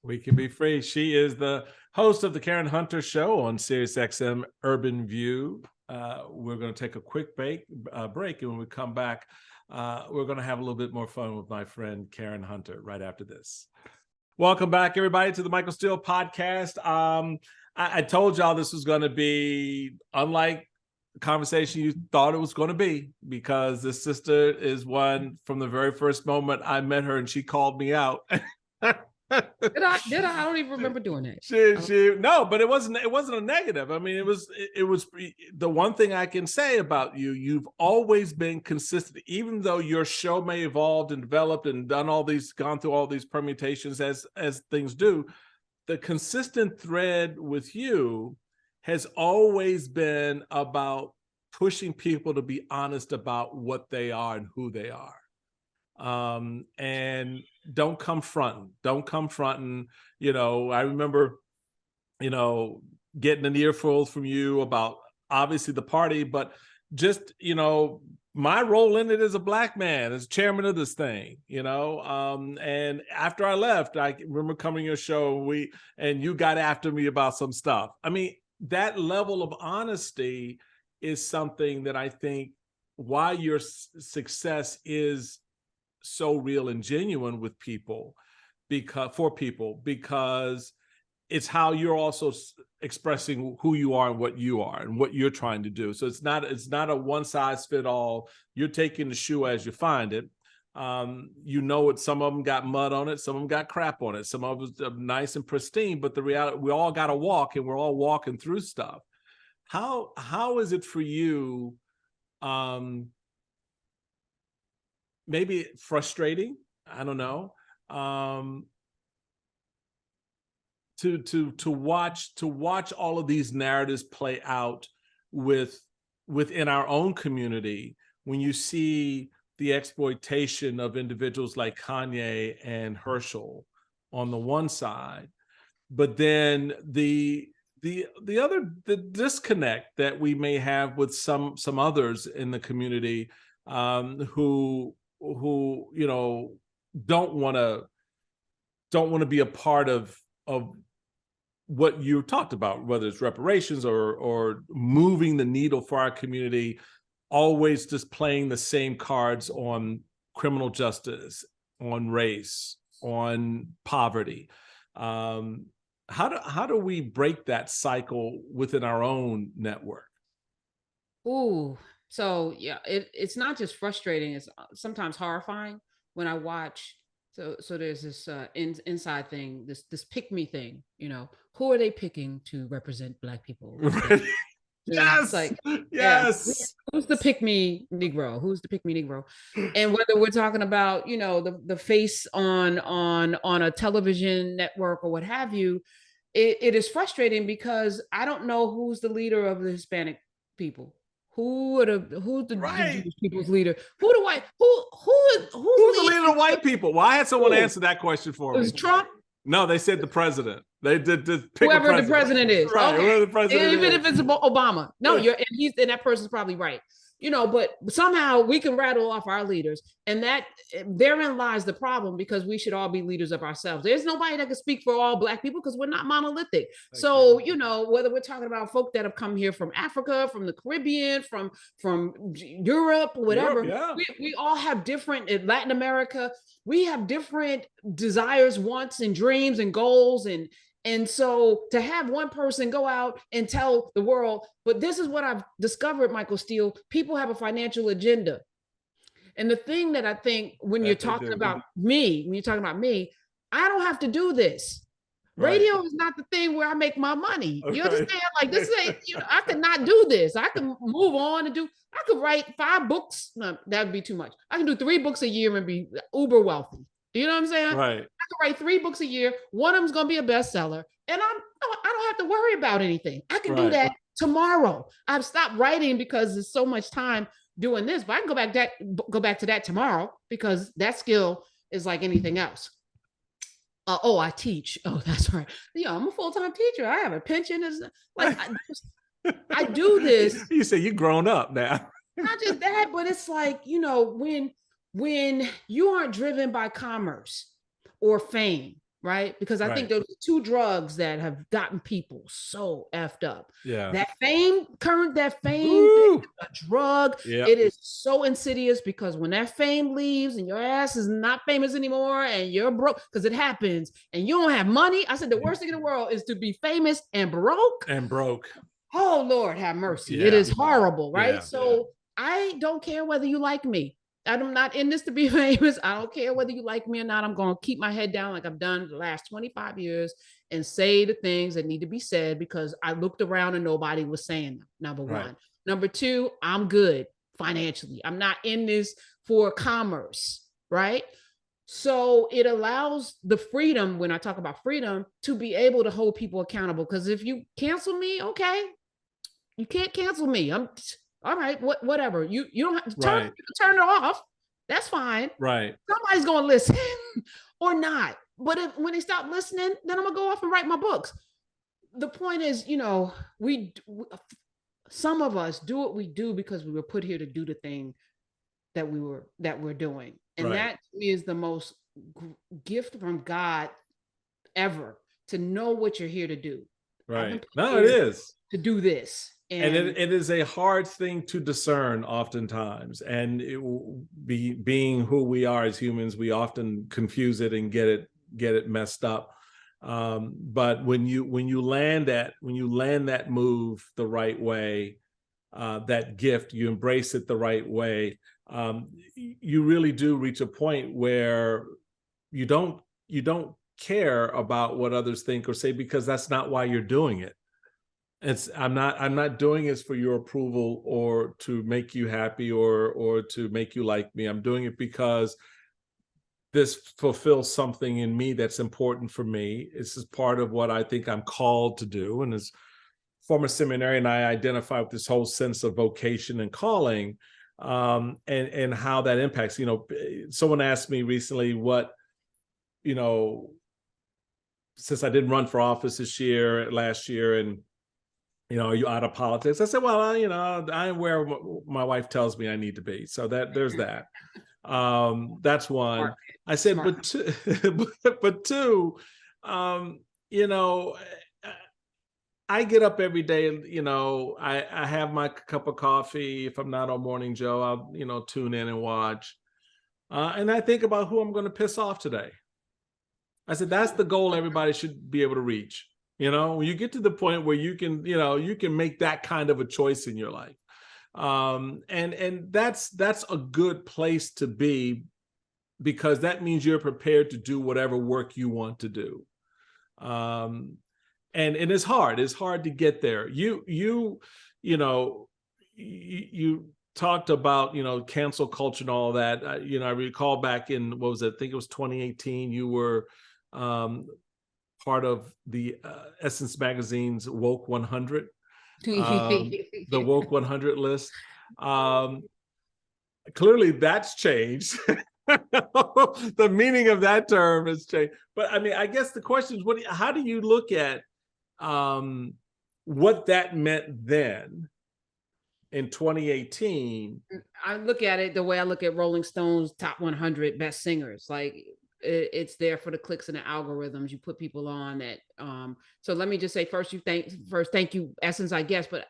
We can be free. She is the host of the Karen Hunter Show on Sirius XM Urban View. We're going to take a quick break. And when we come back, we're going to have a little bit more fun with my friend Karen Hunter right after this. Welcome back, everybody, to the Michael Steele podcast. I told y'all this was going to be unlike the conversation you thought it was going to be, because this sister is one from the very first moment I met her, and she called me out. Did I? I don't even remember doing that. No, but it wasn't a negative. I mean, it was the one thing I can say about you. You've always been consistent, even though your show may evolved and developed and gone through all these permutations as things do. The consistent thread with you has always been about pushing people to be honest about what they are and who they are. And don't come fronting. I remember, getting an earful from you about obviously the party, but just, my role in it as a Black man, as chairman of this thing, and after I left, I remember coming to your show and you got after me about some stuff. I mean, that level of honesty is something that I think why your success is so real and genuine with people, because it's how you're also expressing who you are and what you're trying to do. So it's not a one size fit all. You're taking the shoe as you find it. Some of them got mud on it, some of them got crap on it, some of them are nice and pristine, but the reality, we all got to walk, and we're all walking through stuff. How is it for you? Maybe frustrating, I don't know, to watch all of these narratives play out within our own community, when you see the exploitation of individuals like Kanye and Herschel on the one side, but then the disconnect that we may have with some others in the community, who don't want to be a part of what you talked about, whether it's reparations or moving the needle for our community, always just playing the same cards on criminal justice, on race, on poverty. how do we break that cycle within our own network? Ooh, so yeah, it's not just frustrating, it's sometimes horrifying when I watch. So there's this inside thing, this pick me thing, who are they picking to represent Black people on stage? It's Yes, like, yeah, yes. who's the pick me Negro? Who's the pick me Negro? And whether we're talking about, the face on a television network or what have you, it is frustrating because I don't know who's the leader of the Hispanic people. Who's the Right. Jewish people's leader? Who the white who's Who's the leading? leader of white people? Well, I had someone answer that question for It me. was Trump. No, they said the president. They did pick a Whoever the president. president is. Right, Okay. whoever the president Even is. if it's Obama. No, and that person's probably right. But somehow we can rattle off our leaders, and that therein lies the problem, because we should all be leaders of ourselves. There's nobody that can speak for all Black people because we're not monolithic. So, whether we're talking about folk that have come here from Africa, from the Caribbean, from Europe, whatever, we all have different, in Latin America, we have different desires, wants, and dreams and goals, and so to have one person go out and tell the world, but this is what I've discovered, Michael Steele, people have a financial agenda. And the thing that I think when you're talking about me, I don't have to do this. Right. Radio is not the thing where I make my money. Okay. You understand? Like, this ain't, I could not do this. I can move on and I could write 5 books. No, that would be too much. I can do 3 books a year and be uber wealthy. You know what I'm saying? Right. I can write 3 books a year. One of them's going to be a bestseller. And I don't have to worry about anything. I can do that tomorrow. I've stopped writing because there's so much time doing this, but I can go back to that tomorrow, because that skill is like anything else. I teach. Oh, that's right. I'm a full-time teacher. I have a pension. Like, I do this. You say you're grown up now. Not just that, but it's like, when you aren't driven by commerce or fame, right? Because I think those are 2 drugs that have gotten people so effed up. Yeah. That fame thing, a drug. Yep. It is so insidious, because when that fame leaves and your ass is not famous anymore and you're broke, because it happens, and you don't have money. I said the worst thing in the world is to be famous and broke. Oh, Lord, have mercy. Yeah. It is horrible, right? Yeah. So I don't care whether you like me. I'm not in this to be famous. I don't care whether you like me or not. I'm going to keep my head down like I've done the last 25 years and say the things that need to be said, because I looked around and nobody was saying them, number one. Number 2, I'm good financially. I'm not in this for commerce, right? So it allows the freedom, when I talk about freedom, to be able to hold people accountable. Because if you cancel me, okay, you can't cancel me. I'm all right, whatever. You don't have to turn it off. That's fine. Right. Somebody's going to listen or not. But when they stop listening, then I'm going to go off and write my books. The point is, we some of us do what we do because we were put here to do the thing that we're doing. And that to me is the most gift from God ever, to know what you're here to do. Right. No, it is. To do this. And it is a hard thing to discern oftentimes. And being who we are as humans, we often confuse it and get it messed up. But when you land that move the right way, that gift, you embrace it the right way, you really do reach a point where you don't care about what others think or say, because that's not why you're doing it. I'm not doing it for your approval or to make you happy or to make you like me. I'm doing it because this fulfills something in me that's important for me. This is part of what I think I'm called to do. And as former seminarian, I identify with this whole sense of vocation and calling, and how that impacts. Someone asked me recently what, since I didn't run for office last year, and are you out of politics? I said, well, I am where my wife tells me I need to be. So there's that. That's one. I said, but two, I get up every day and, I have my cup of coffee. If I'm not on Morning Joe, I'll, tune in and watch. And I think about who I'm going to piss off today. I said, that's the goal everybody should be able to reach. You know, when you get to the point where you can, you can make that kind of a choice in your life. And that's a good place to be, because that means you're prepared to do whatever work you want to do. And it's hard. It's hard to get there. You talked about, cancel culture and all that. I recall back in, what was it? I think it was 2018. You were part of the Essence Magazine's Woke 100, the Woke 100 list. Clearly, that's changed. The meaning of that term has changed. But I mean, I guess the question is, how do you look at what that meant then in 2018? I look at it the way I look at Rolling Stone's top 100 best singers. Like, it's there for the clicks and the algorithms. You put people on that. So let me just say thank you, Essence, I guess. But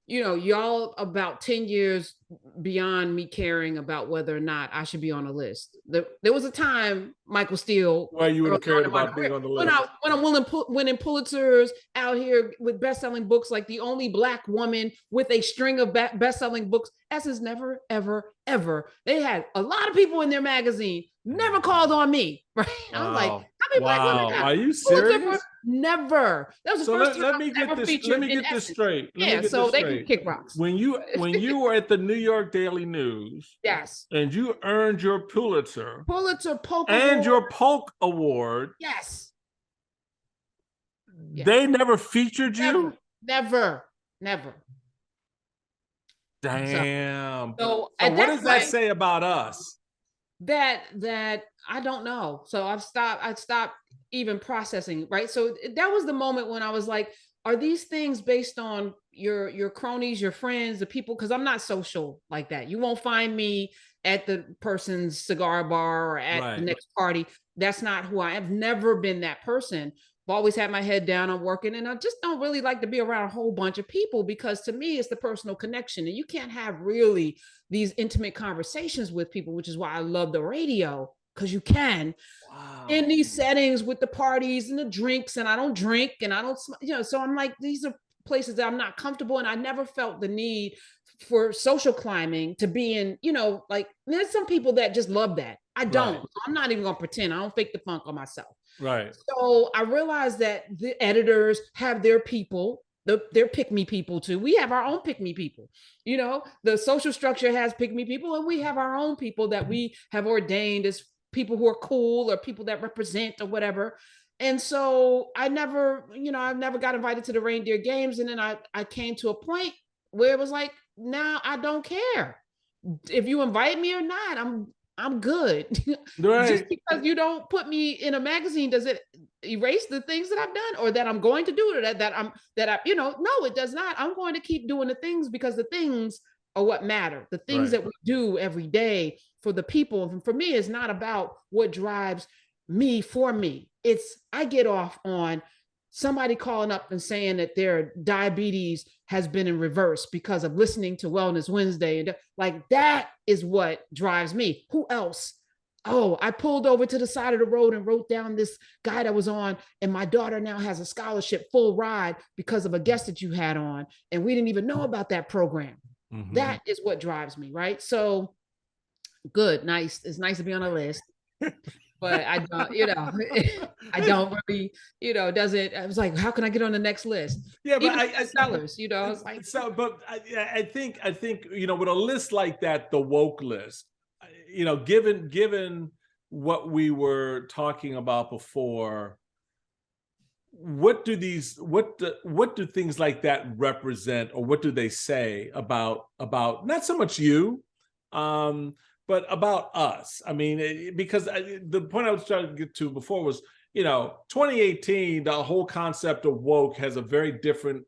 y'all about 10 years beyond me caring about whether or not I should be on a list. There was a time, Michael Steele, why you would have cared about being on the list, when I'm winning Pulitzers out here with best-selling books, like the only Black woman with a string of best-selling books. Essence never, ever, ever. They had a lot of people in their magazine, never called on me. Right? Wow. I'm like, how many Black women got Are you serious? Never. That was the first time let me get this straight. So they can kick rocks. When you were at the New York Daily News, yes, and you earned your Pulitzer Polk and Award. your Polk Award, yes, they never featured you. Never. Damn. So what does that say about us? That I don't know. So I stopped even processing, right? So that was the moment when I was like, are these things based on your cronies, your friends, the people? Because I'm not social like that. You won't find me at the person's cigar bar or at the next party. That's not who I am. I've never been that person. I've always had my head down. I'm working, and I just don't really like to be around a whole bunch of people, because to me, it's the personal connection, and you can't have really these intimate conversations with people, which is why I love the radio, because you can in these settings with the parties and the drinks, and I don't drink and I don't, so I'm like, these are places that I'm not comfortable, and I never felt the need for social climbing to be in, like, there's some people that just love that. I don't. Right. I'm not even gonna pretend. I don't fake the funk on myself. Right. So I realized that the editors have their people, their pick-me people too. We have our own pick-me people. The social structure has pick-me people, and we have our own people that we have ordained as people who are cool or people that represent or whatever. And so I've never got invited to the reindeer games. And then I came to a point where it was like, now I don't care if you invite me or not. I'm good. Right. Just because you don't put me in a magazine, does it erase the things that I've done or that I'm going to do, or no, it does not. I'm going to keep doing the things, because the things are what matter. The things that we do every day for the people. And for me, it's not about what drives me for me. It's, I get off on somebody calling up and saying that their diabetes has been in reverse because of listening to Wellness Wednesday. And like, that is what drives me. Who else? Oh, I pulled over to the side of the road and wrote down this guy that was on, and my daughter now has a scholarship full ride because of a guest that you had on, and we didn't even know about that program. Mm-hmm. That is what drives me, right? So good, nice. It's nice to be on a list. But I don't, I don't really, I was like, how can I get on the next list? Yeah, but I sellers, I was like, so, but I think, with a list like that, the woke list, given what we were talking about before, what do things like that represent, or what do they say about not so much you, but about us? I mean, because the point I was trying to get to before was, 2018, the whole concept of woke has a very different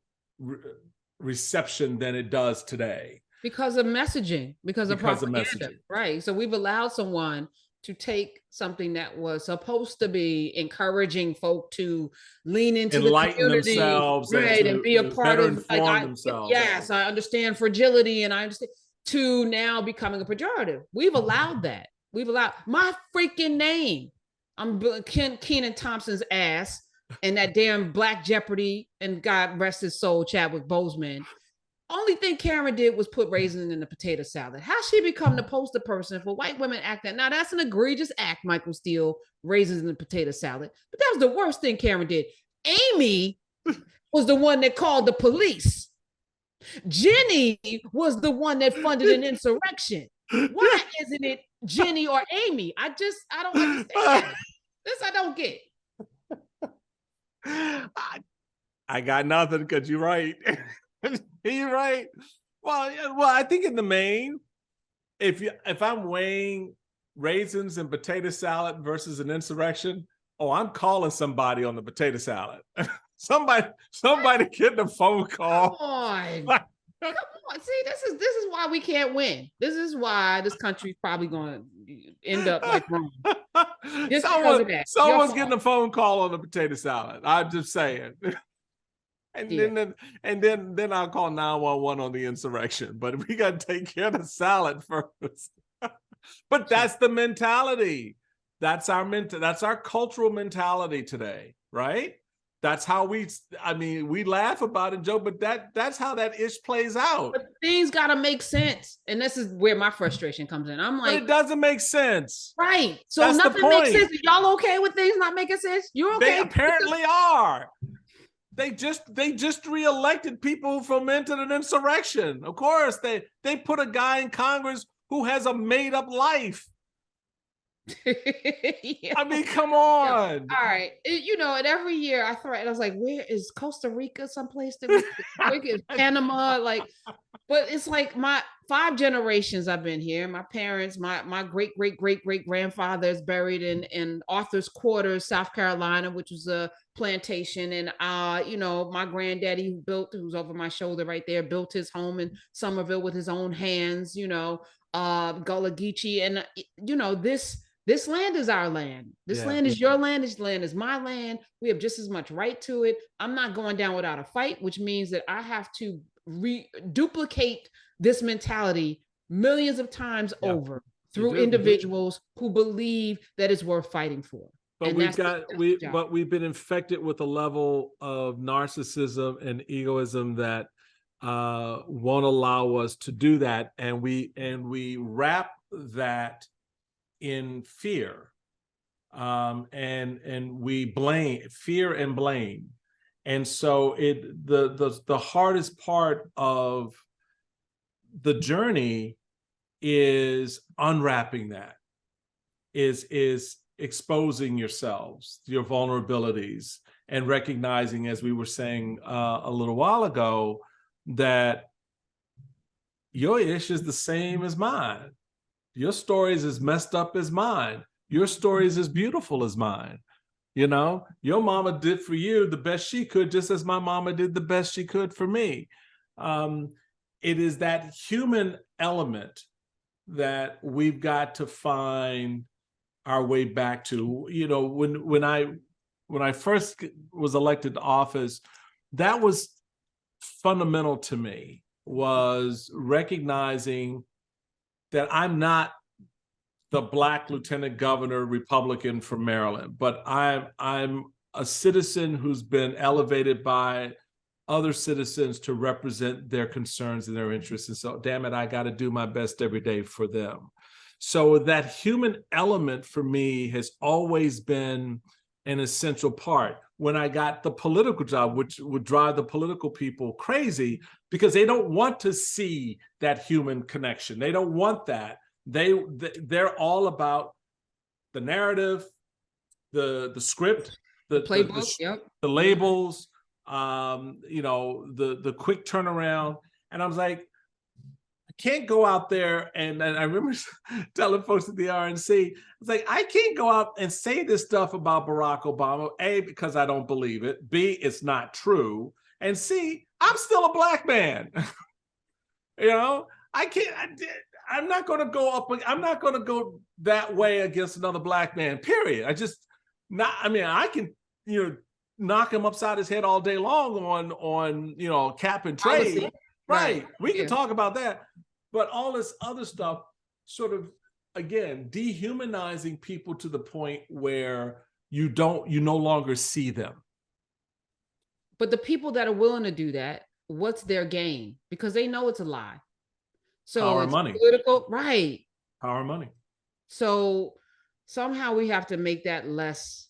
reception than it does today. Because of messaging, because of propaganda, right? So we've allowed someone to take something that was supposed to be encouraging folk to lean into enlighten the community, themselves, right, and be a part of, themselves. Yes, I understand fragility, and I understand, to now becoming a pejorative. We've allowed that. We've allowed my freaking name. I'm Kenan Thompson's ass and that damn Black Jeopardy, and God rest his soul, Chadwick Boseman. Only thing Karen did was put raisins in the potato salad. How she become the poster person for white women acting? Now that's an egregious act, Michael Steele, raisins in the potato salad. But that was the worst thing Karen did. Amy was the one that called the police. Jenny was the one that funded an insurrection. Why isn't it Jenny or Amy? I don't understand. This I don't get. I got nothing, because you're right. You're right. Well, I think in the main, if I'm weighing raisins and potato salad versus an insurrection, I'm calling somebody on the potato salad. somebody getting a phone call. Come on. Come on. See, this is why we can't win. This is why this country's probably going to end up like Rome. Just because of that. Someone's getting a phone call on the potato salad. I'm just saying. And then I'll call 911 on the insurrection. But we got to take care of the salad first. But that's the mentality. That's our cultural mentality today, right? That's how we laugh about it, Joe, but that's how that ish plays out. But things got to make sense. And this is where my frustration comes in. I'm like, but it doesn't make sense. Right. So that's nothing makes sense. Y'all okay with things not making sense? You're okay? They apparently are. They just reelected people who fomented an insurrection. Of course, they put a guy in Congress who has a made up life. Yeah. I mean, come on. All right. And every year I was like, where is Costa Rica? Someplace that is Panama? But it's like my 5 generations I've been here. My parents, my great grandfather is buried in Arthur's Quarters, South Carolina, which was a plantation. And my granddaddy who's over my shoulder right there, built his home in Somerville with his own hands, Gullah Geechee. And this land is our land. This land is your land. This land is my land. We have just as much right to it. I'm not going down without a fight, which means that I have to duplicate this mentality millions of times over through individuals who believe that it's worth fighting for. But we've been infected with a level of narcissism and egoism that won't allow us to do that, and we wrap that in fear, and we blame, fear and blame. And so the hardest part of the journey is unwrapping that, is exposing yourselves, your vulnerabilities, and recognizing, as we were saying a little while ago, that your ish is the same as mine. Your story is as messed up as mine. Your story is as beautiful as mine. Your mama did for you the best she could, just as my mama did the best she could for me. It is that human element that we've got to find our way back to. When I first was elected to office, that was fundamental to me, was recognizing that I'm not the Black lieutenant governor Republican from Maryland, but I'm a citizen who's been elevated by other citizens to represent their concerns and their interests. And so, damn it, I got to do my best every day for them. So that human element for me has always been an essential part. When I got the political job, which would drive the political people crazy, because they don't want to see that human connection. They don't want that. They're all about the narrative, the script, the playbook, the labels, the quick turnaround. And I was like, I can't go out there, and I remember telling folks at the RNC, I was like, I can't go out and say this stuff about Barack Obama, A, because I don't believe it, B, it's not true, and C, I'm still a Black man. I can't, I'm not going to go that way against another Black man, period. I can, knock him upside his head all day long on cap and trade. Right. We can talk about that. But all this other stuff sort of, again, dehumanizing people to the point where you no longer see them. But the people that are willing to do that, what's their gain? Because they know it's a lie. So Power it's money. political, right? Power money. So somehow we have to make that less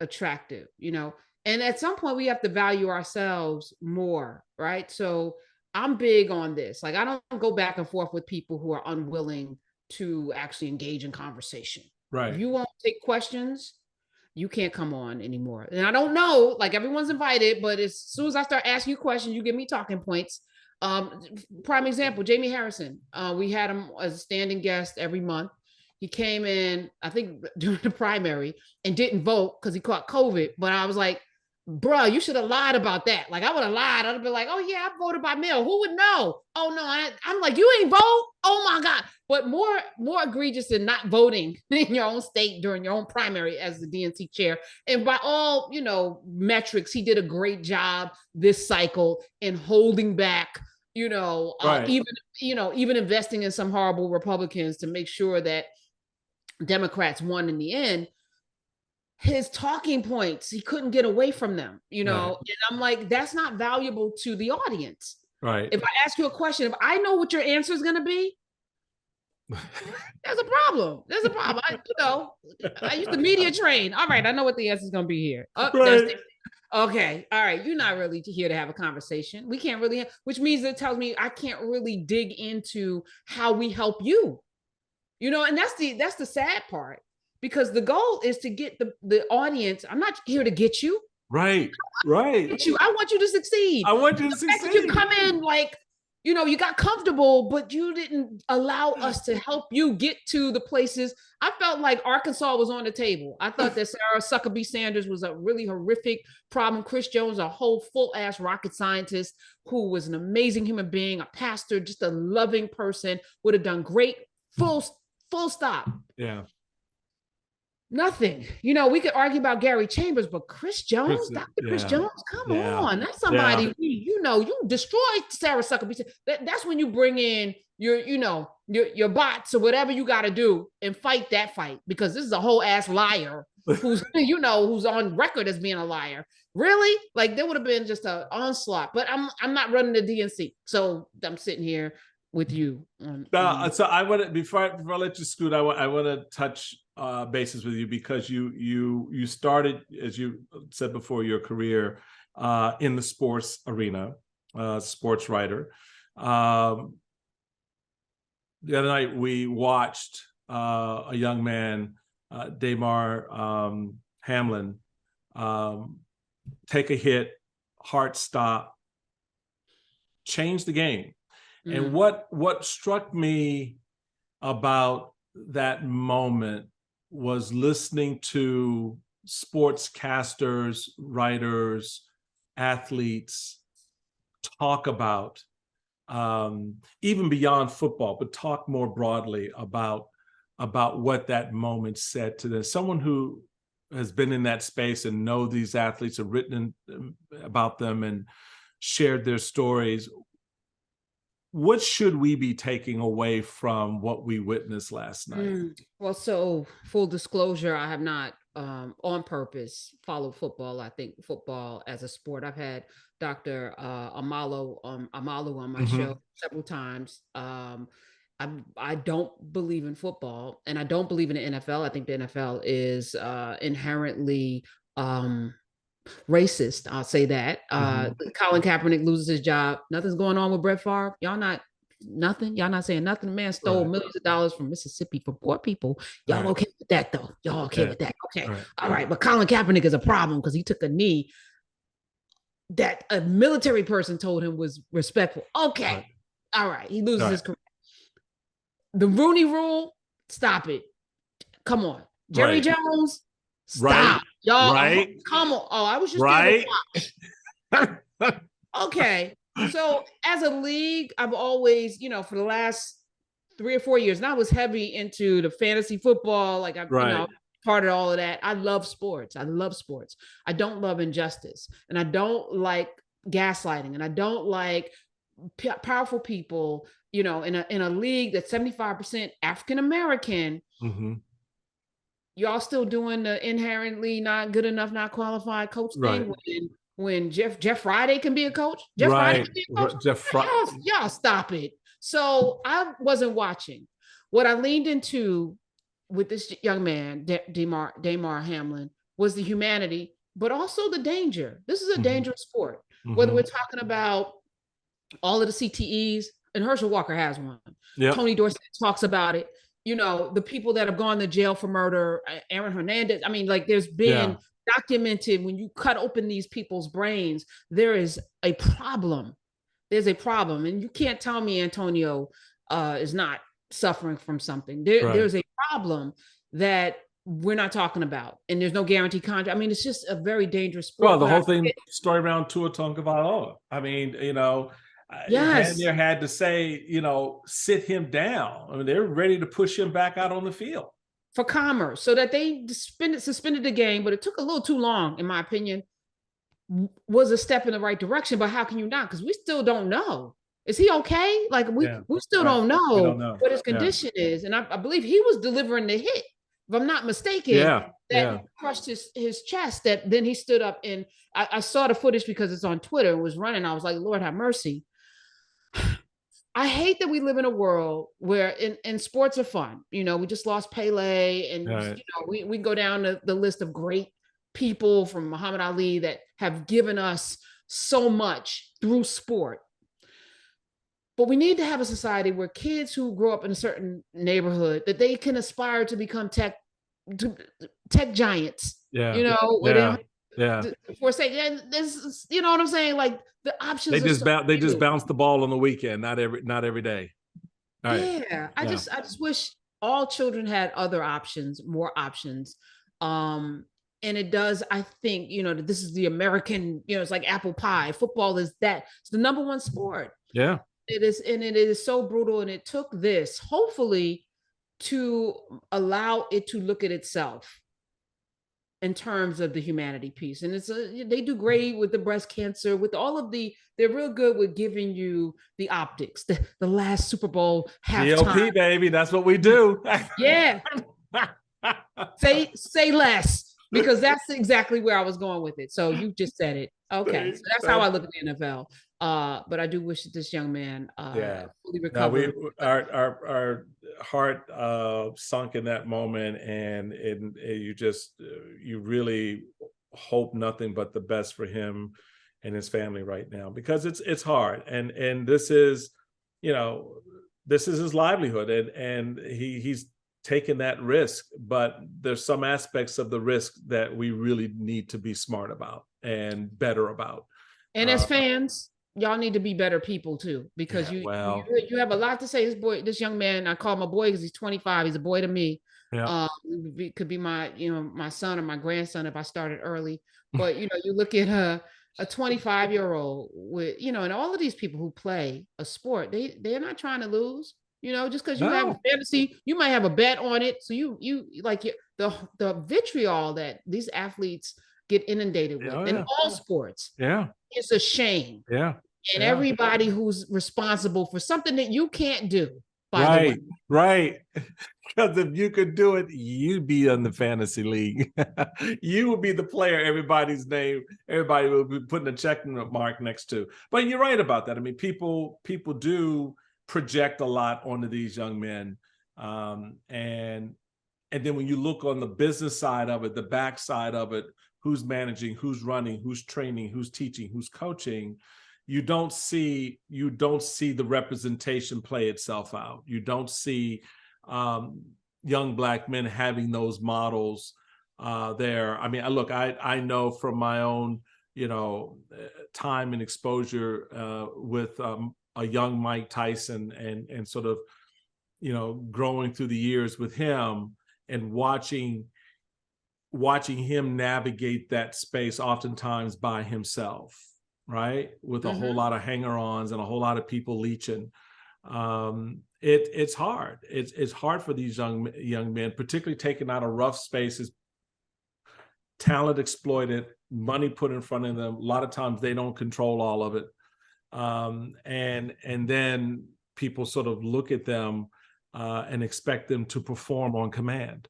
attractive, you know. And at some point we have to value ourselves more, right? So I'm big on this. Like, I don't go back and forth with people who are unwilling to actually engage in conversation. Right. If you won't take questions, you can't come on anymore. And I don't know, like, everyone's invited, but as soon as I start asking you questions, you give me talking points. Prime example, Jamie Harrison. We had him as a standing guest every month. He came in, I think, during the primary and didn't vote because he caught COVID. But I was like, bruh, you should have lied about that. Like, I would have lied. I'd have been like, oh yeah, I voted by mail. Who would know? Oh no, I'm like, you ain't vote? Oh my God. But more egregious than not voting in your own state during your own primary as the DNC chair. And by all, you know, metrics, he did a great job this cycle in holding back, you know, Right. even investing in some horrible Republicans to make sure that Democrats won in the end. His talking points, he couldn't get away from them, you know. Right. And I'm like, that's not valuable to the audience. Right. If I ask you a question, if I know what your answer is going to be, there's a problem. There's a problem. I used to media train. All right, I know what the answer is going to be here. Oh, right. Okay, all right. You're not really here to have a conversation. We can't really, which means it tells me I can't really dig into how we help you. You know, and that's the sad part, because the goal is to get the audience. I'm not here to get you. Right. Get you. I want you to succeed. I want you to succeed. That you come in like, you know, you got comfortable, but you didn't allow us to help you get to the places. I felt like Arkansas was on the table. I thought that Sarah Huckabee Sanders was a really horrific problem. Chris Jones, a whole full-ass rocket scientist who was an amazing human being, a pastor, just a loving person, would have done great. Full stop. Yeah. Nothing. You know, we could argue about Gary Chambers, but Chris Jones, Dr. Chris Jones, come on. That's somebody, you know, you destroyed Sarah Huckabee. That's when you bring in your bots or whatever you got to do and fight that fight, because this is a whole ass liar who's, who's on record as being a liar. Really? Like, there would have been just an onslaught, but I'm not running the DNC. So I'm sitting here with you. So I want to, before I let you scoot, I want to touch bases with you, because you started, as you said before, your career in the sports arena, sports writer. The other night we watched a young man, Damar Hamlin, take a hit, heart stop, change the game. And what struck me about that moment was listening to sportscasters, writers, athletes talk about, even beyond football, but talk more broadly about what that moment said to them. Someone who has been in that space and know these athletes, have written about them and shared their stories. What should we be taking away from what we witnessed last night? Well, so full disclosure, I have not on purpose followed football. I think football as a sport. I've had Dr. Amalu on my show several times. I don't believe in football, and I don't believe in the NFL. I think the NFL is inherently racist. I'll say that. Colin Kaepernick loses his job. Nothing's going on with Brett Favre. Y'all not saying nothing. The man stole millions of dollars from Mississippi for poor people. Y'all okay with that, though? Y'all okay with that? Okay. All right. But Colin Kaepernick is a problem because he took a knee that a military person told him was respectful. Okay. All right. He loses his career. The Rooney Rule, stop it. Come on. Jerry Jones, stop. Y'all, come on. Oh, I was just there to watch. Okay. So as a league, I've always, for the last 3 or 4 years, and I was heavy into the fantasy football. Like I've part of all of that. I love sports. I don't love injustice, and I don't like gaslighting, and I don't like powerful people, in a league that's 75% African American. Y'all still doing the inherently not good enough, not qualified coach thing. when Jeff Friday can be a coach. Jeff Friday Right. can be a coach. Jeff Friday. Y'all stop it. So I wasn't watching. What I leaned into with this young man, Damar Hamlin, was the humanity, but also the danger. This is a dangerous sport. Whether we're talking about all of the CTEs, and Herschel Walker has one. Yep. Tony Dorsett talks about it. You know, the people that have gone to jail for murder, Aaron Hernandez. I mean, like, there's been documented, when you cut open these people's brains, there is a problem. There's a problem. And you can't tell me Antonio is not suffering from something. There's a problem that we're not talking about. And there's no guarantee contract. I mean, it's just a very dangerous sport. Well, the whole story around Tua Tagovailoa. I mean, you know, Hanier had to say, you know, sit him down. I mean, they're ready to push him back out on the field. For commerce, so that they suspended the game, but it took a little too long, in my opinion. Was a step in the right direction, but how can you not? Because we still don't know. Is he okay? Like, we still don't know what his condition is. And I believe he was delivering the hit, if I'm not mistaken, that crushed his chest, that then he stood up. And I saw the footage because it's on Twitter and was running. I was like, Lord have mercy. I hate that we live in a world where and sports are fun. You know, we just lost Pele, and you know, we go down the list of great people from Muhammad Ali that have given us so much through sport. But we need to have a society where kids who grow up in a certain neighborhood, that they can aspire to become tech giants. You know, for say, this, you know what I'm saying? Like, the options. They just bounce the ball on the weekend, not every day. All right. Yeah, I just wish all children had other options, more options. And it does, I think, you know, that this is the American, you know, it's like apple pie. Football is it's the number one sport. Yeah. It is, and it is so brutal. And it took this, hopefully, to allow it to look at itself in terms of the humanity piece. And they do great with the breast cancer, with all of they're real good with giving you the optics, the last Super Bowl halftime. GOP, baby, that's what we do. Yeah. Say less, because that's exactly where I was going with it. So you just said it. Okay. So that's how I look at the NFL. But I do wish that this young man fully recovered. Our heart sunk in that moment, and you really hope nothing but the best for him and his family right now, because it's hard, and this is, you know, this is his livelihood, and he's taken that risk, but there's some aspects of the risk that we really need to be smart about and better about. And as fans, y'all need to be better people too, because you have a lot to say. This young man, I call him a boy because he's 25. He's a boy to me. Yeah. Could be my son or my grandson if I started early. But you know, you look at a 25-year-old with, you know, and all of these people who play a sport, they're not trying to lose. You know, just because you have a fantasy, you might have a bet on it. So you like the vitriol that these athletes get inundated with in all sports. Yeah, it's a shame. Yeah. And everybody who's responsible for something that you can't do. Right. Because if you could do it, you'd be in the fantasy league. You would be the player everybody will be putting a check mark next to. But you're right about that. I mean, people do project a lot onto these young men. And then when you look on the business side of it, the back side of it, who's managing, who's running, who's training, who's teaching, who's coaching, you don't see the representation play itself out. You don't see young Black men having those models there. I mean, look, I know from my own, you know, time and exposure with a young Mike Tyson and sort of, you know, growing through the years with him and watching him navigate that space oftentimes by himself, right? With a whole lot of hanger-ons and a whole lot of people leeching. It's hard. It's hard for these young men, particularly taken out of rough spaces, talent exploited, money put in front of them. A lot of times they don't control all of it. And then people sort of look at them and expect them to perform on command.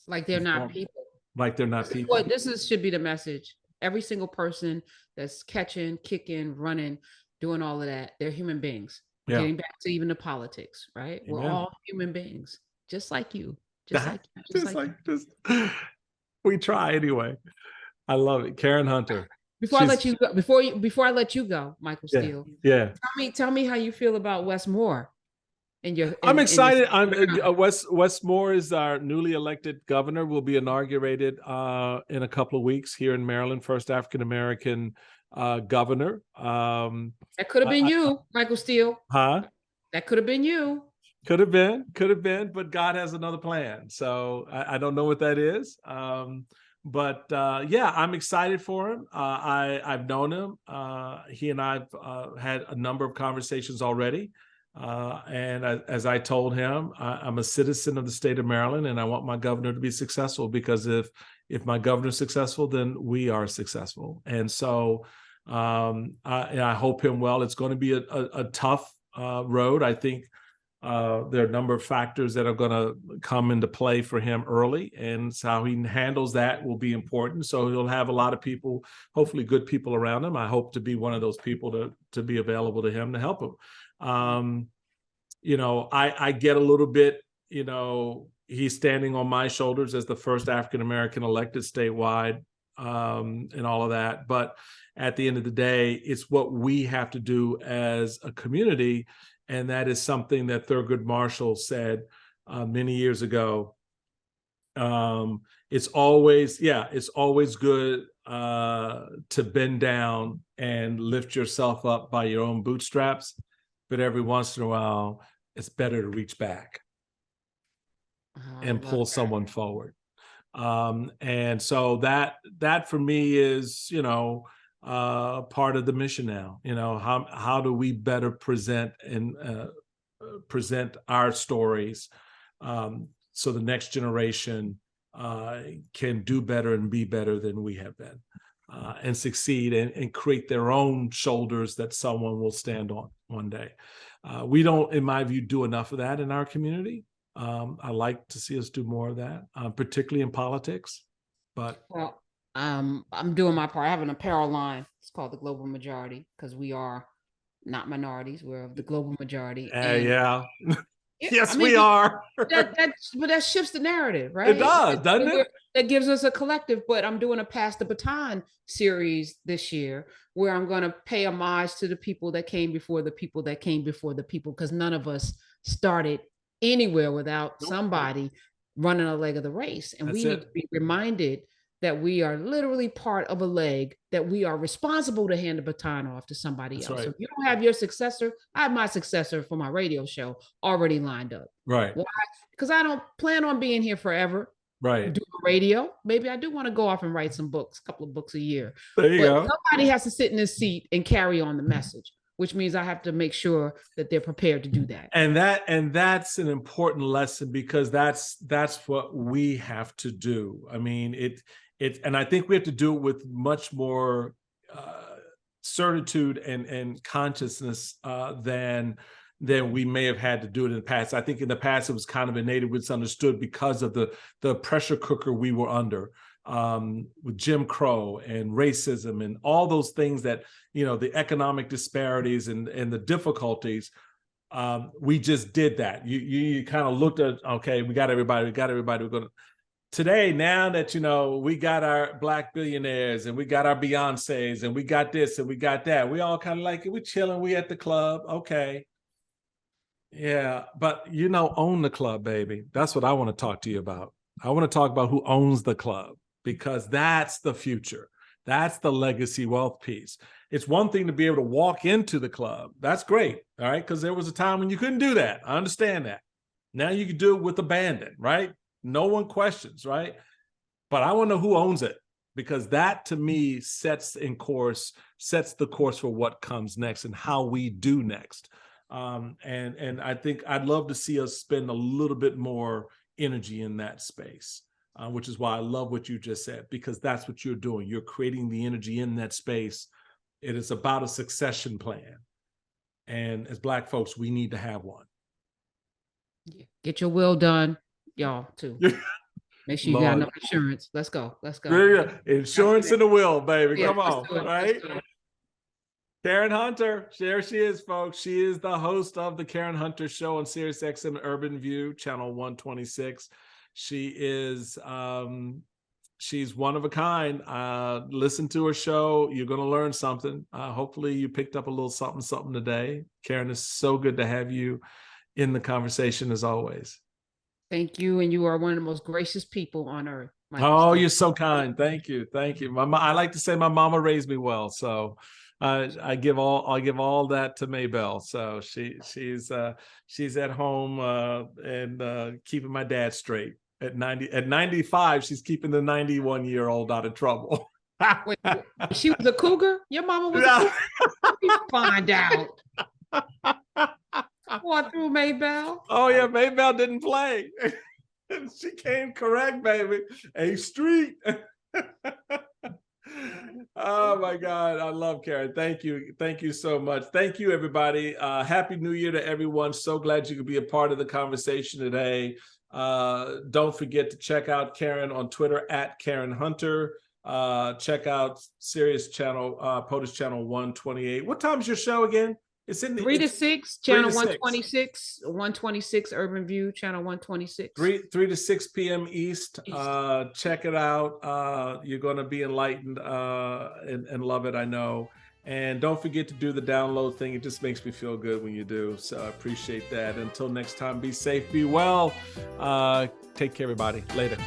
Like they're not people. Like they're not people. Should be the message. Every single person that's catching, kicking, running, doing all of that, they're human beings. Yeah. Getting back to even the politics, right? We're Amen. all human beings, just like you, just like you, just like you. just we try anyway. I love it. Karen Hunter. Before I She's let you go, before I let you go, Michael yeah, Steele, yeah. tell me how you feel about Wes Moore and your. I'm In this, excited. Wes Moore is our newly elected governor. Will be inaugurated in a couple of weeks here in Maryland. First African American governor. that could have been you, Michael Steele. Huh? That could have been you. Could have been, but God has another plan. So I don't know what that is. But yeah, I'm excited for him. I've known him. He and I've had a number of conversations already. And as I told him, I'm a citizen of the state of Maryland, and I want my governor to be successful, because if my governor is successful, then we are successful. And so I hope him well. It's going to be a tough road. I think there are a number of factors that are going to come into play for him early, and so how he handles that will be important. So he'll have a lot of people, hopefully good people around him. I hope to be one of those people to be available to him to help him. I get a little bit, he's standing on my shoulders as the first African-American elected statewide, and all of that. But at the end of the day, it's what we have to do as a community. And that is something that Thurgood Marshall said many years ago. It's always good to bend down and lift yourself up by your own bootstraps, but every once in a while, it's better to reach back and pull someone forward. And so that for me is, part of the mission now. How do we better present our stories, so the next generation can do better and be better than we have been, and succeed and create their own shoulders that someone will stand on one day. We don't, in my view, do enough of that in our community. I like to see us do more of that, particularly in politics. But I'm doing my part. I have an apparel line. It's called the Global Majority, because we are not minorities. We're of the global majority. Yeah. Yes, we are. But that shifts the narrative, right? It does, doesn't it? That gives us a collective. But I'm doing a Pass the Baton series this year, where I'm going to pay homage to the people that came before the people that came before the people, because none of us started anywhere without somebody running a leg of the race. And we need to be reminded that we are literally part of a leg, that we are responsible to hand the baton off to somebody else. Right. So if you don't have your successor, I have my successor for my radio show already lined up. Right. Why? Because I don't plan on being here forever. Right. Do radio. Maybe I do want to go off and write some books, a couple of books a year. There you go. Somebody has to sit in this seat and carry on the message, which means I have to make sure that they're prepared to do that. And that's an important lesson, because that's what we have to do. I mean, and I think we have to do it with much more certitude and consciousness than we may have had to do it in the past. I think in the past it was kind of innate, it was understood because of the pressure cooker we were under, with Jim Crow and racism and all those things that, the economic disparities and the difficulties. We just did that. You kind of looked at, okay, we got everybody. We're going to. Today, now that, we got our Black billionaires and we got our Beyoncés and we got this and we got that, we all kind of like it. We're chilling. We at the club. Okay. Yeah. But, own the club, baby. That's what I want to talk to you about. I want to talk about who owns the club, because that's the future. That's the legacy wealth piece. It's one thing to be able to walk into the club. That's great. All right. Because there was a time when you couldn't do that. I understand that. Now you can do it with abandon, right? No one questions, right? But I want to know who owns it, because that to me sets the course for what comes next and how we do next. And I think I'd love to see us spend a little bit more energy in that space, which is why I love what you just said, because that's what you're doing. You're creating the energy in that space. It is about a succession plan. And as Black folks, we need to have one. Get your will done. Y'all too. Make sure you got enough insurance. Let's go. Let's go. Yeah, insurance in the will, baby. Yeah, Come on, right? Karen Hunter, there she is, folks. She is the host of the Karen Hunter Show on Sirius XM Urban View, channel 126. She is, she's one of a kind. Listen to her show. You're going to learn something. Hopefully you picked up a little something today. Karen, it's so good to have you in the conversation as always. Thank you. And you are one of the most gracious people on earth. Oh, you're so kind. Thank you. Thank you. I like to say my mama raised me well. So I give all that to Maybelle. So she's at home and keeping my dad straight. At 95, she's keeping the 91-year-old out of trouble. Wait, she was a cougar? Your mama was a cougar? You find out. What through Maybelle? Oh yeah, Maybelle didn't play. She came correct, baby. A street. Oh my God, I love Karen. Thank you so much. Thank you, everybody. Happy New Year to everyone. So glad you could be a part of the conversation today. Don't forget to check out Karen on Twitter at Karen Hunter. Check out Sirius channel, POTUS channel 128. What time's your show again? It's in the 3 to 6, channel 126, 126 Urban View, channel 126. 3 to 6 p.m. East. Check it out. You're going to be enlightened and love it, I know. And don't forget to do the download thing. It just makes me feel good when you do. So I appreciate that. Until next time, be safe, be well. Take care, everybody. Later.